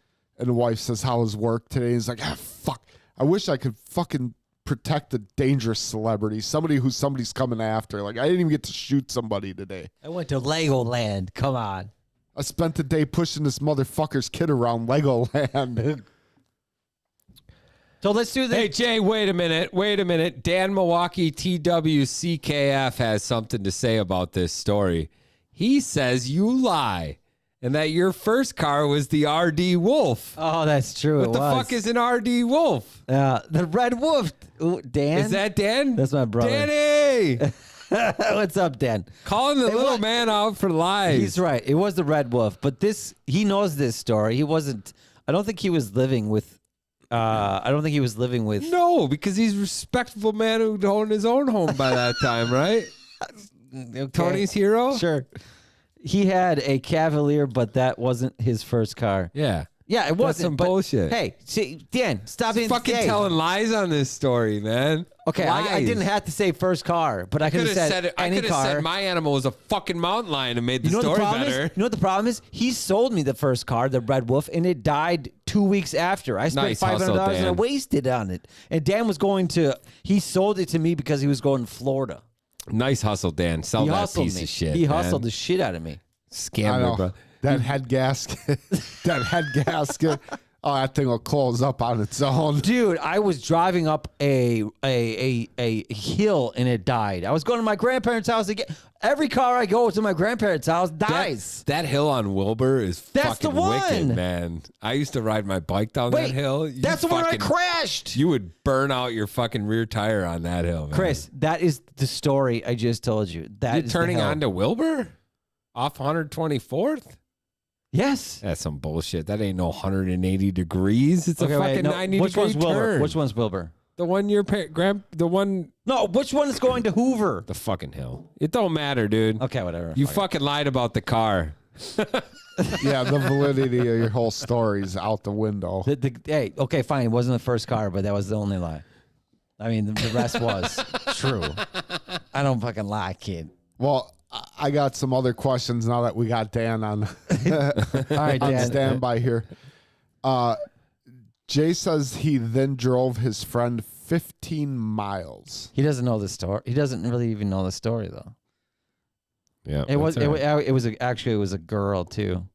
the wife says, "How was work today?" He's like, fuck. I wish I could fucking protect a dangerous celebrity, somebody's coming after. Like, I didn't even get to shoot somebody today. I went to Legoland. Come on. I spent the day pushing this motherfucker's kid around Legoland. So let's do this. Hey, Jay, wait a minute. Dan Milwaukee TWCKF has something to say about this story. He says you lie and that your first car was the RD Wolf. Oh, that's true. What the fuck is an RD Wolf? The Red Wolf? Ooh, Dan? Is that Dan? That's my brother. Danny! What's up, Dan? Calling the little man out for lies. He's right. It was the Red Wolf, but he knows this story. He wasn't. I don't think he was living with. No, because he's a respectable man who owned his own home by that time, right? Okay. Tony's hero? Sure. He had a Cavalier, but that wasn't his first car. Yeah. Yeah, it That's wasn't. some but, bullshit. Hey, see, Dan, stop being fucking telling lies on this story, man. Okay, I didn't have to say first car, but I could have said it. I any could have car. said my animal was a fucking mountain lion and made the You know what the story problem better. is? You know what the problem is? He sold me the first car, the Red Wolf, and it died 2 weeks after. I spent Nice $500 hustle, and I Dan. wasted on it. And Dan was going to. He sold it to me because he was going to Florida. Nice hustle, Dan. Sell He that hustled piece me. of shit. He man. hustled the shit out of me. I Scammer, know. bro. That head gasket. That head gasket. Oh, that thing will close up on its own. Dude, I was driving up a hill and it died. I was going to my grandparents' house again. Every car I go to my grandparents' house dies. That hill on Wilbur is That's fucking the one. wicked, man. I used to ride my bike down that hill. That's the one I crashed. You would burn out your fucking rear tire on that hill, man. Chris, that is the story I just told you. That You're is turning the hill. onto Wilbur off 124th? Yes. That's some bullshit. That ain't no 180 degrees. It's a fucking 90 Which degree one's Wilbur? turn. Which one's Wilbur? The one the one, No, which one is going to Hoover? the fucking hill. It don't matter, dude. Okay, whatever. You Fuck fucking lied about the car. Yeah, the validity of your whole story's out the window. Hey, okay, fine. It wasn't the first car, but that was the only lie. I mean, the rest was true. I don't fucking lie, kid. Well, I got some other questions now that we got Dan on, All right, on Dan. standby here. Jay says he then drove his friend 15 miles. He doesn't know the story. He doesn't really even know the story, though. Yeah. It was actually it was a girl too.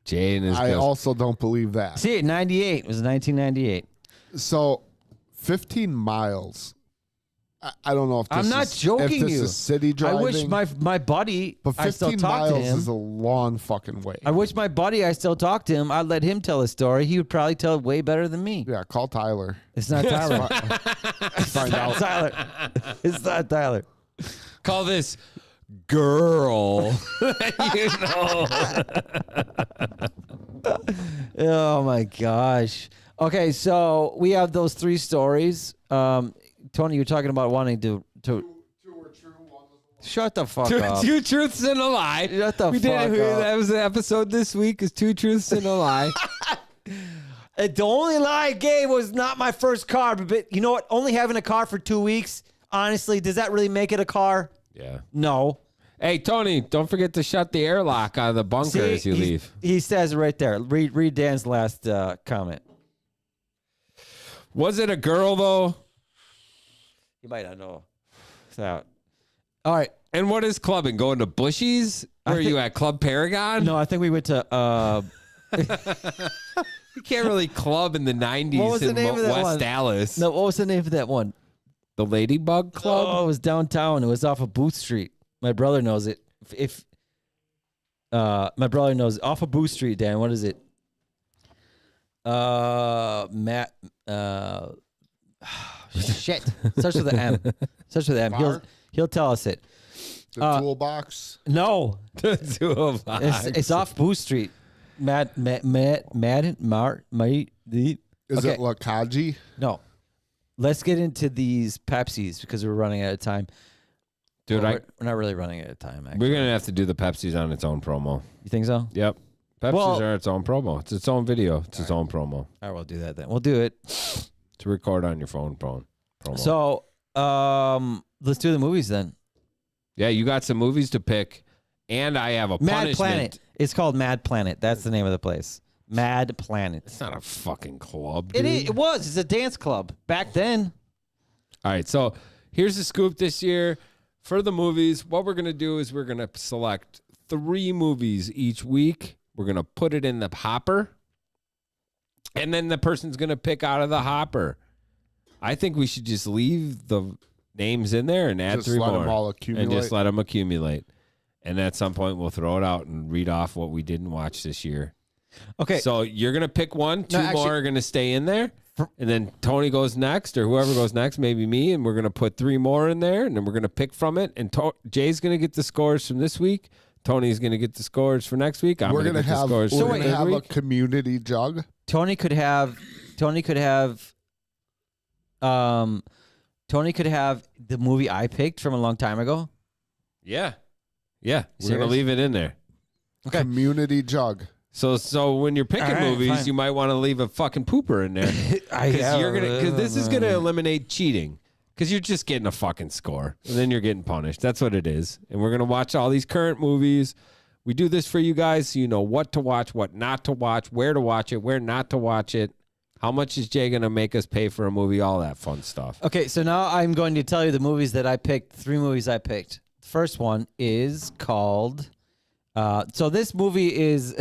Jay and his I girls. also don't believe that. See, 98 it was 1998. So 15 miles. I don't know if this I'm not joking if this you. is city driving. I wish my buddy. but I still 15 talk to miles him. is a long fucking way. I wish my buddy. I still talk to him. I'd let him tell his story. He would probably tell it way better than me. Yeah, call Tyler. It's not Tyler. Find out. Tyler. It's not Tyler. Call this girl. You know. Oh my gosh. Okay, so we have those 3 stories. Tony, you're talking about wanting to. Shut the fuck up. Two truths and a lie. Shut the we fuck did. up. That was the episode this week. Is 2 truths and a lie. The only lie I gave was not my first car, but you know what? Only having a car for 2 weeks, honestly, does that really make it a car? Yeah. No. Hey, Tony, don't forget to shut the airlock out of the bunker as you leave. He says it right there. Read Dan's last comment. Was it a girl though? You might not know. So, all right. And what is clubbing? Going to Bushies? Where are you at? Club Paragon? No, I think we went to. You can't really club in the 90s What was the in name of that West one? Dallas. No, what was the name of that one? The Ladybug Club? Oh, it was downtown. It was off of Booth Street. My brother knows it. If my brother knows it. Off of Booth Street, Dan. What is it? Matt. Shit. Starts with an M. Starts with an M. Bar? He'll tell us it. The toolbox. No, The two of us. it's off Booth Street. Matt, Is okay. it Lakaji? No. Let's get into these Pepsis because we're running out of time. Dude, Well, we're not really running out of time, actually. we're going to have to do the Pepsi's on its own promo. You think so? Yep. Pepsi's Well- are its own promo. It's its own video. It's its own promo. All right, we'll do that then. We'll do it. To record on your phone promo. So, let's do the movies then. Yeah, you got some movies to pick, and I have a Mad punishment. Planet. It's called Mad Planet. That's the name of the place. Mad Planet. It's not a fucking club, It dude. is. It was. It's a dance club back then. All right, so here's the scoop this year. For the movies, what we're going to do is we're going to select 3 movies each week. We're going to put it in the hopper. And then the person's going to pick out of the hopper. I think we should just leave the names in there and add Just 3 let more. them all accumulate. And just let them accumulate. And at some point, we'll throw it out and read off what we didn't watch this year. Okay. So you're going to pick one. Two actually- more are going to stay in there. And then Tony goes next, or whoever goes next, maybe me. And we're going to put 3 more in there. And then we're going to pick from it. And Jay's going to get the scores from this week. Tony's going to get the scores for next week. We're going to have scores we're for gonna this have a week. community jug. Tony could have the movie I picked from a long time ago. Yeah. Yeah. We're going Serious? to leave it in there. Okay. Community jug. So when you're picking All right, movies, fine. you might want to leave a fucking pooper in there because this is gonna eliminate cheating. Because you're just getting a fucking score, and then you're getting punished. That's what it is. And we're gonna watch all these current movies. We do this for you guys, so you know what to watch, what not to watch, where to watch it, where not to watch it. How much is Jay gonna make us pay for a movie? All that fun stuff. Okay, so now I'm going to tell you the movies that I picked. 3 movies I picked. The first one is called. So this movie is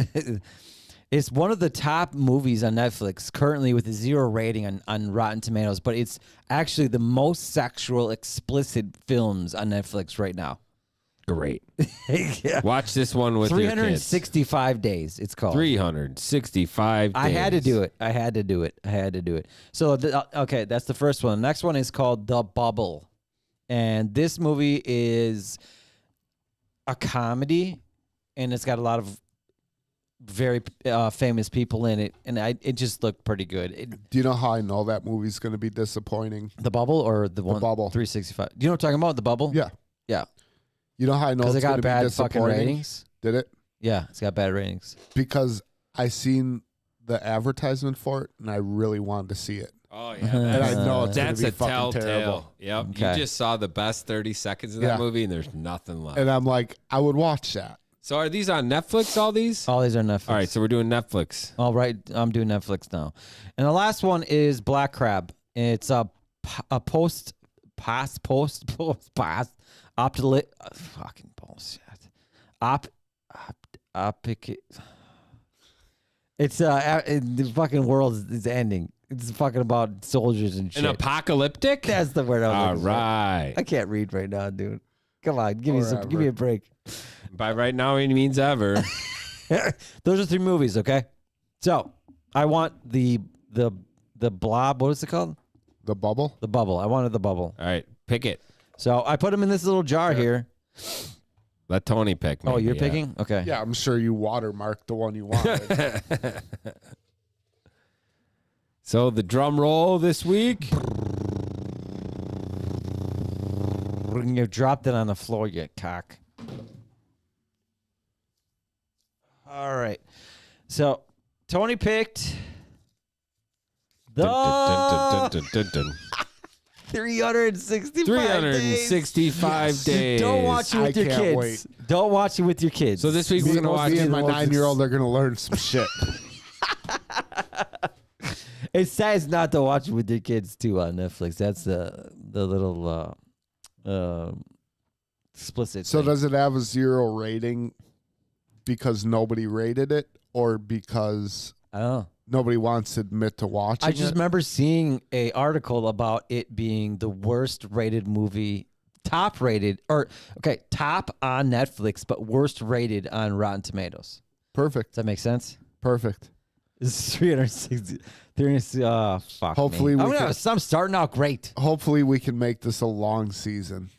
it's one of the top movies on Netflix currently with a 0 rating on Rotten Tomatoes, but it's actually the most sexual, explicit films on Netflix right now. Great. Yeah. Watch this one with your kids. 365 days. It's called 365 days. I had to do it. So, okay, that's the first one. The next one is called The Bubble. And this movie is a comedy, and it's got a lot of very famous people in it. And it just looked pretty good. Do you know how I know that movie's going to be disappointing? The Bubble or the one? Bubble. 365. Do you know what I'm talking about? The Bubble? Yeah. Yeah. You know how I know Because it's it going got to be bad fucking disappointing? ratings. Did it? Yeah, it's got bad ratings. Because I seen the advertisement for it, and I really wanted to see it. Oh yeah, And I know it's going that's to be a fucking telltale. terrible. Yep, Okay. you just saw the best 30 seconds of Yeah. that movie, and there's nothing left. And I'm like, I would watch that. So are these on Netflix? All these? All these are Netflix. All right, so we're doing Netflix. All right, I'm doing Netflix now. And the last one is Black Crab. It's a fucking bullshit. It's the fucking world is ending. It's fucking about soldiers and shit. An apocalyptic? That's the word. All right. I can't read right now, dude. Come on, give me a break. By right now, he means ever. Those are 3 movies, okay? So I want the blob. What is it called? The Bubble? The Bubble. I wanted The Bubble. All right, pick it. So I put them in this little jar here. Let Tony pick. Oh, maybe, you're yeah. picking? Okay. Yeah, I'm sure you watermarked the one you wanted. So the drum roll this week. You dropped it on the floor, you cock. All right. So Tony picked the Dun, dun, dun, dun, dun, dun. 365 365 days. Don't watch it with I your can't kids. wait. Don't watch it with your kids. So this week we're Me, gonna watch. me and my the most 9-year-old are going to learn some shit. It says not to watch it with your kids too on Netflix. That's the little explicit. So thing. does it have a 0 rating because nobody rated it, or because I don't know. nobody wants to admit to watching I just it? remember seeing a article about it being the worst rated movie, top on Netflix, but worst rated on Rotten Tomatoes. Perfect. Does that make sense? Perfect. It's 360. Fuck Hopefully me. we can- I'm starting out great. Hopefully we can make this a long season.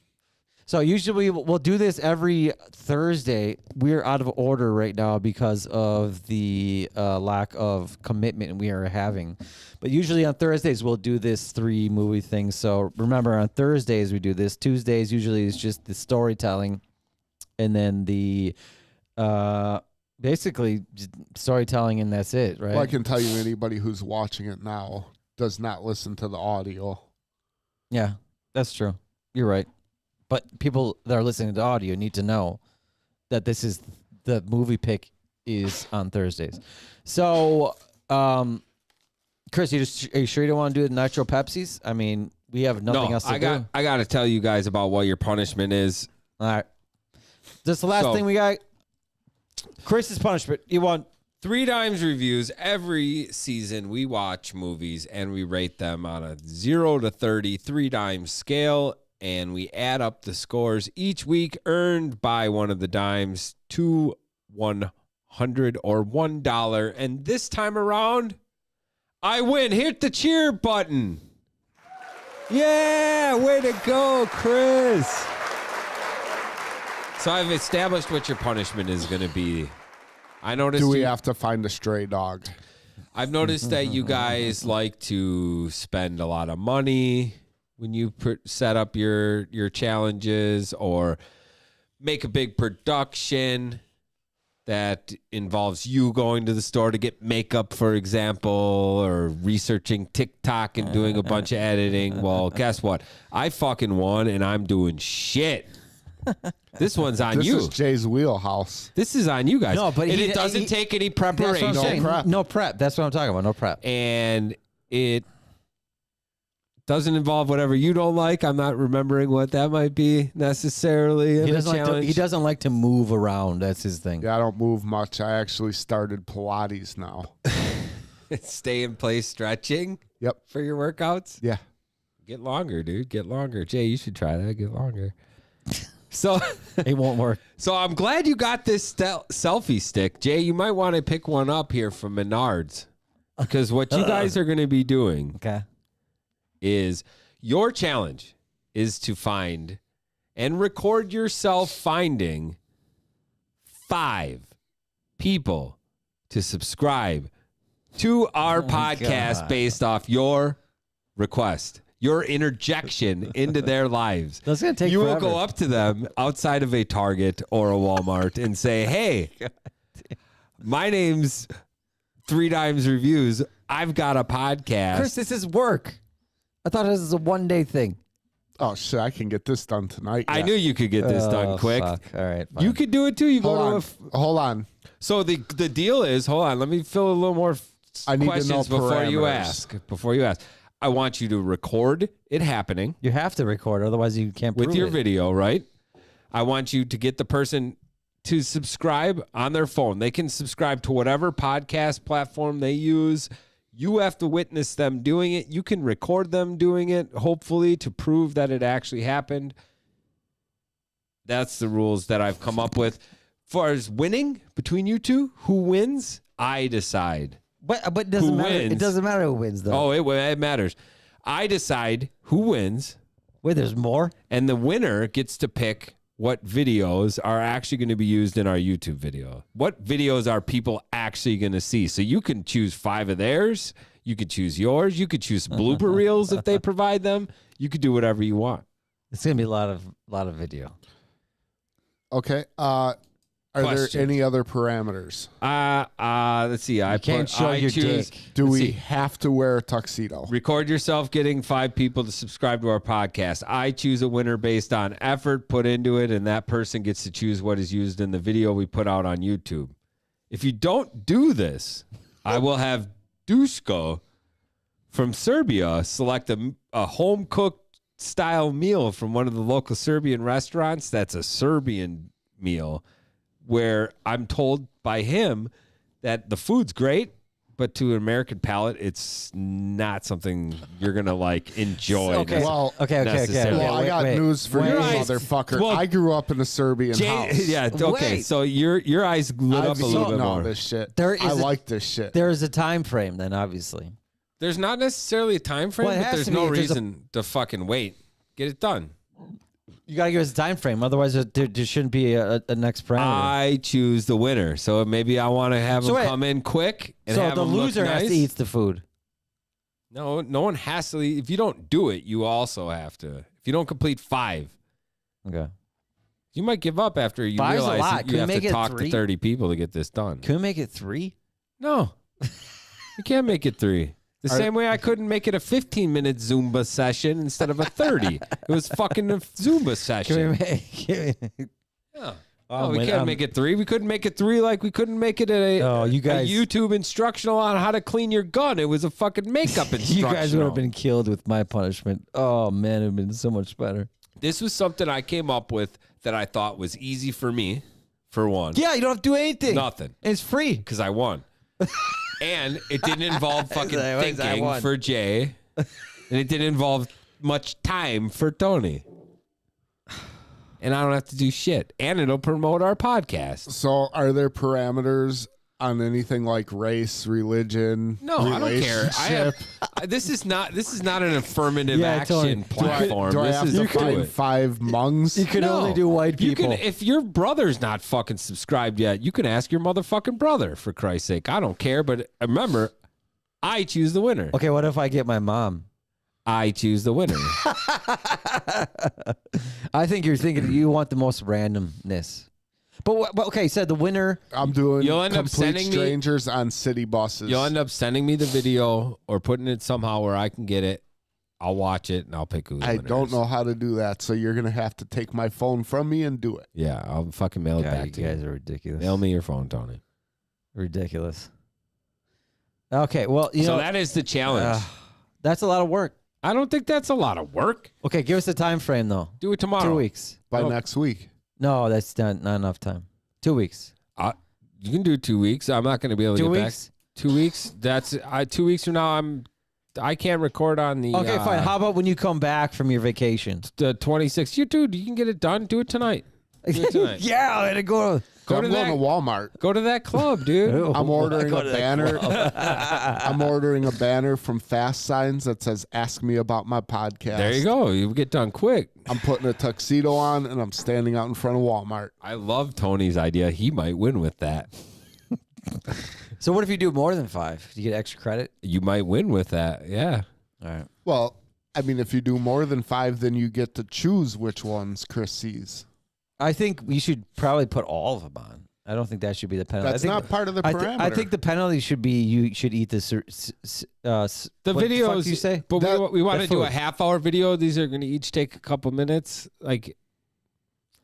So usually we'll do this every Thursday. We're out of order right now because of the lack of commitment we are having. But usually on Thursdays we'll do this 3 movie thing. So remember, on Thursdays we do this. Tuesdays usually is just the storytelling, and then the basically just storytelling, and that's it, right? Well, I can tell you, anybody who's watching it now does not listen to the audio. Yeah, that's true. You're right. But people that are listening to the audio need to know that this is the movie pick is on Thursdays. So, Chris, are you sure you don't want to do the Nitro Pepsis? I mean, we have nothing else to do. I got to tell you guys about what your punishment is. All right. That's the last So- thing we got. Chris's punishment. You want Three Dimes Reviews. Every season we watch movies and we rate them on a 0 to 30 Three Dimes scale, and we add up the scores each week earned by one of the dimes to $100 or $1. And this time around, I win. Hit the cheer button. Yeah, way to go, Chris. So I've established what your punishment is going to be. I noticed. Do we have to find a stray dog? I've noticed that you guys like to spend a lot of money when you set up your challenges, or make a big production that involves you going to the store to get makeup, for example, or researching TikTok and doing a bunch of editing. Well, guess what? I fucking won, and I'm doing shit. This one's on you. This is Jay's wheelhouse. This is on you guys. No, but it doesn't take any That's what preparation. I'm saying. No prep. That's what I'm talking about. No prep. And it doesn't involve whatever you don't like. I'm not remembering what that might be necessarily. He doesn't like to move around. That's his thing. Yeah, I don't move much. I actually started Pilates now. Stay in place stretching. Yep. For your workouts. Yeah. Get longer, dude. Get longer. Jay, you should try that. Get longer. So It won't work. So I'm glad you got this selfie stick. Jay, you might want to pick one up here from Menards, because what you guys are going to be doing is your challenge is to find and record yourself finding 5 people to subscribe to our podcast based off your request. Your interjection into their lives. That's going to take You forever. will go up to them outside of a Target or a Walmart and say, hey, my name's Three Dimes Reviews. I've got a podcast. Chris, this is work. I thought this was a one-day thing. Oh, shit. I can get this done tonight. I Yeah. knew you could get this done quick. Fuck. All right. Fine. You could do it too. You Hold go on. to Hold on. So the deal is, hold on, let me fill a little more I need to know questions before you parameters. ask. Before you ask. I want you to record it happening You have to record, otherwise you can't with prove your it. video, right? I want you to get the person to subscribe on their phone. They can subscribe to whatever podcast platform they use. You have to witness them doing it. You can record them doing it, hopefully, to prove that it actually happened. That's the rules that I've come up with. As far as winning between you two, who wins, I decide. But it doesn't Who matter. wins? It doesn't matter who wins, though. Oh, it matters. I decide who wins, Wait, there's more? and the winner gets to pick what videos are actually going to be used in our YouTube video. What videos are people actually going to see? So you can choose 5 of theirs. You could choose yours. You could choose blooper reels if they provide them. You could do whatever you want. It's gonna be a lot of video. Okay. Are Questions. there any other parameters? Let's see. I can't show your choose, dick. Do let's we see. have to wear a tuxedo? Record yourself getting 5 people to subscribe to our podcast. I choose a winner based on effort put into it, and that person gets to choose what is used in the video we put out on YouTube. If you don't do this, I will have Duško from Serbia select a home-cooked style meal from one of the local Serbian restaurants. That's a Serbian meal where I'm told by him that the food's great, but to an American palate, it's not something you're going to like enjoy. Okay. Well, Okay. necessarily. Well, I got news for you, Wait. motherfucker. Well, I grew up in a Serbian house. Yeah, okay. Wait. So your eyes lit up I've a little eaten bit all more. this shit. There is I a- like this shit. There is a time frame, then obviously. There's not necessarily a time frame, Well, it but has there's to be no if there's a- reason to fucking wait. Get it done. You gotta give us a time frame, otherwise there shouldn't be a next parameter. I choose the winner. So maybe I want to have So them wait. come in quick and So have the them look loser has nice. to eat the food. No one has to. If you don't do it, you also have to. If you don't complete 5, Okay. you might give up after you 5's a realize lot. that Can you we have make to it talk 3? to 30 people to get this done. Can we make it 3? No, you can't make it 3. The same way I couldn't make it a 15-minute Zumba session instead of a 30. It was fucking a Zumba Can we session. make? Yeah. Oh, we man, can't make it 3. We couldn't make it 3 like we couldn't make it Oh, you guys- a YouTube instructional on how to clean your gun. It was a fucking makeup You instructional. guys would have been killed with my punishment. Oh man, it would have been so much better. This was something I came up with that I thought was easy for me, for one. Yeah, you don't have to do anything. Nothing. It's free. Because I won. And it didn't involve fucking What is that thinking one? for Jay. And it didn't involve much time for Tony. And I don't have to do shit. And it'll promote our podcast. So, are there parameters on anything like race, religion? No, I don't care. This is not an affirmative Yeah, action Tony. platform. Do I This have is to do find it. 5 Hmongs? You can only do white You people. can, if your brother's not fucking subscribed yet, you can ask your motherfucking brother, for Christ's sake. I don't care, but remember, I choose the winner. Okay, what if I get my mom? I choose the winner. I think you're thinking you want the most randomness. But okay, so the winner. I'm doing You'll end up complete sending me- strangers on city buses. You'll end up sending me the video or putting it somehow where I can get it. I'll watch it and I'll pick who the I winner don't is. know how to do that, so you're gonna have to take my phone from me and do it. Yeah, I'll fucking mail it God, back you to guys you. are ridiculous. Mail me your phone, Tony. Ridiculous. Okay, well, you So know that is the challenge. that's a lot of work. I don't think that's a lot of work. Okay, give us a time frame though. Do it tomorrow. 2 weeks. By Oh. next week. No, that's not enough time. 2 weeks. You can do 2 weeks. I'm not going to be able to 2 get weeks. back. 2 weeks. That's 2 weeks from now. I can't record on the. Okay, fine. How about when you come back from your vacation? The 26th. You can get it done. Do it tonight. Do it tonight. Yeah, I'm gonna go. Go I'm to going that. to Walmart. Go to that club, dude. I'm ordering Go a to that banner. I'm ordering a banner from Fast Signs that says "Ask me about my podcast." There you go. You get done quick. I'm putting a tuxedo on and I'm standing out in front of Walmart. I love Tony's idea. He might win with that. So what if you do more than 5? Do you get extra credit? You might win with that. Yeah. All right. Well, I mean, if you do more than 5, then you get to choose which ones Chris sees. I think we should probably put all of them on. I don't think that should be the penalty. That's I think, not part of the parameter. I think the penalty should be you should eat the The what videos. The fuck do you say? But we want to that do a food. half-hour video. These are going to each take a couple minutes. Like,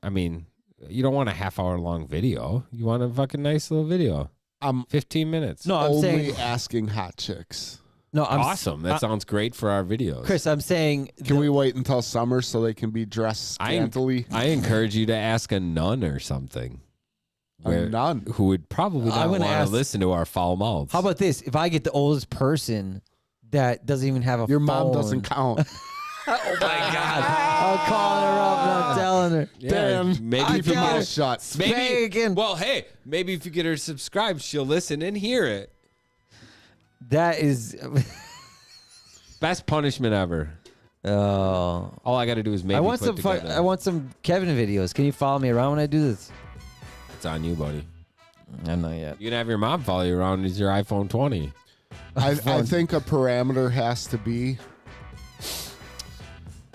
I mean, you don't want a half-hour long video. You want a fucking nice little video. I'm 15 minutes. No, I'm only saying asking hot chicks. no. I'm Awesome. That sounds great for our videos. Chris. I'm saying Can we wait until summer so they can be dressed scantily? I encourage you to ask a nun or something. A nun. Who would probably not I'm want gonna to ask- listen to our foul mouths. How about this? If I get the oldest person that doesn't even have a Your mom phone- doesn't count. Oh my God! I'm calling her up and I'm telling her. Yeah, Damn. maybe I if you Keep your got get mouth it. shut. maybe Megan. well, hey, maybe if you get her subscribed, she'll listen and hear it. That is. Best punishment ever. Oh. All I got to do is make. I want some. I want some Kevin videos. Can you follow me around when I do this? It's on you, buddy. I'm not yet. You can have your mom follow you around with your iPhone 20. I think a parameter has to be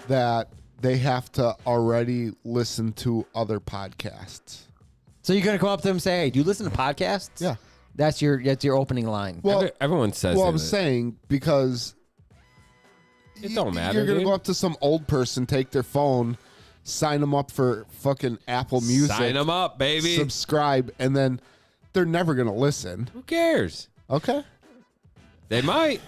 that they have to already listen to other podcasts. So you're gonna come up to them and say, "Hey, do you listen to podcasts?" Yeah. That's your opening line. Well, Everyone says well, it. I'm saying because It don't matter, You're gonna dude. go up to some old person, take their phone, sign them up for fucking Apple Music, Sign them up, baby. subscribe, and then they're never gonna listen. Who cares? Okay, They might.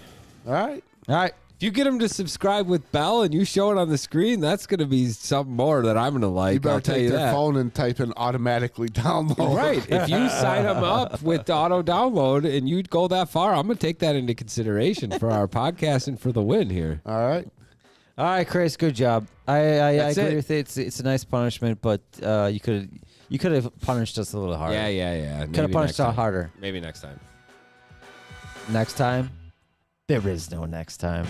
all right. All right. If you get them to subscribe with Bell and you show it on the screen, that's going to be something more that I'm going to like. You better I'll tell take you their that. phone and type in automatically download. Right. If you sign them up with the auto download and you go that far, I'm going to take that into consideration for our podcast and for the win here. All right. All right, Chris. Good job. I That's agree it. with it. It's a nice punishment, but you could have punished us a little harder. Yeah. Could have punished us harder. Maybe next time. Next time, there is no next time.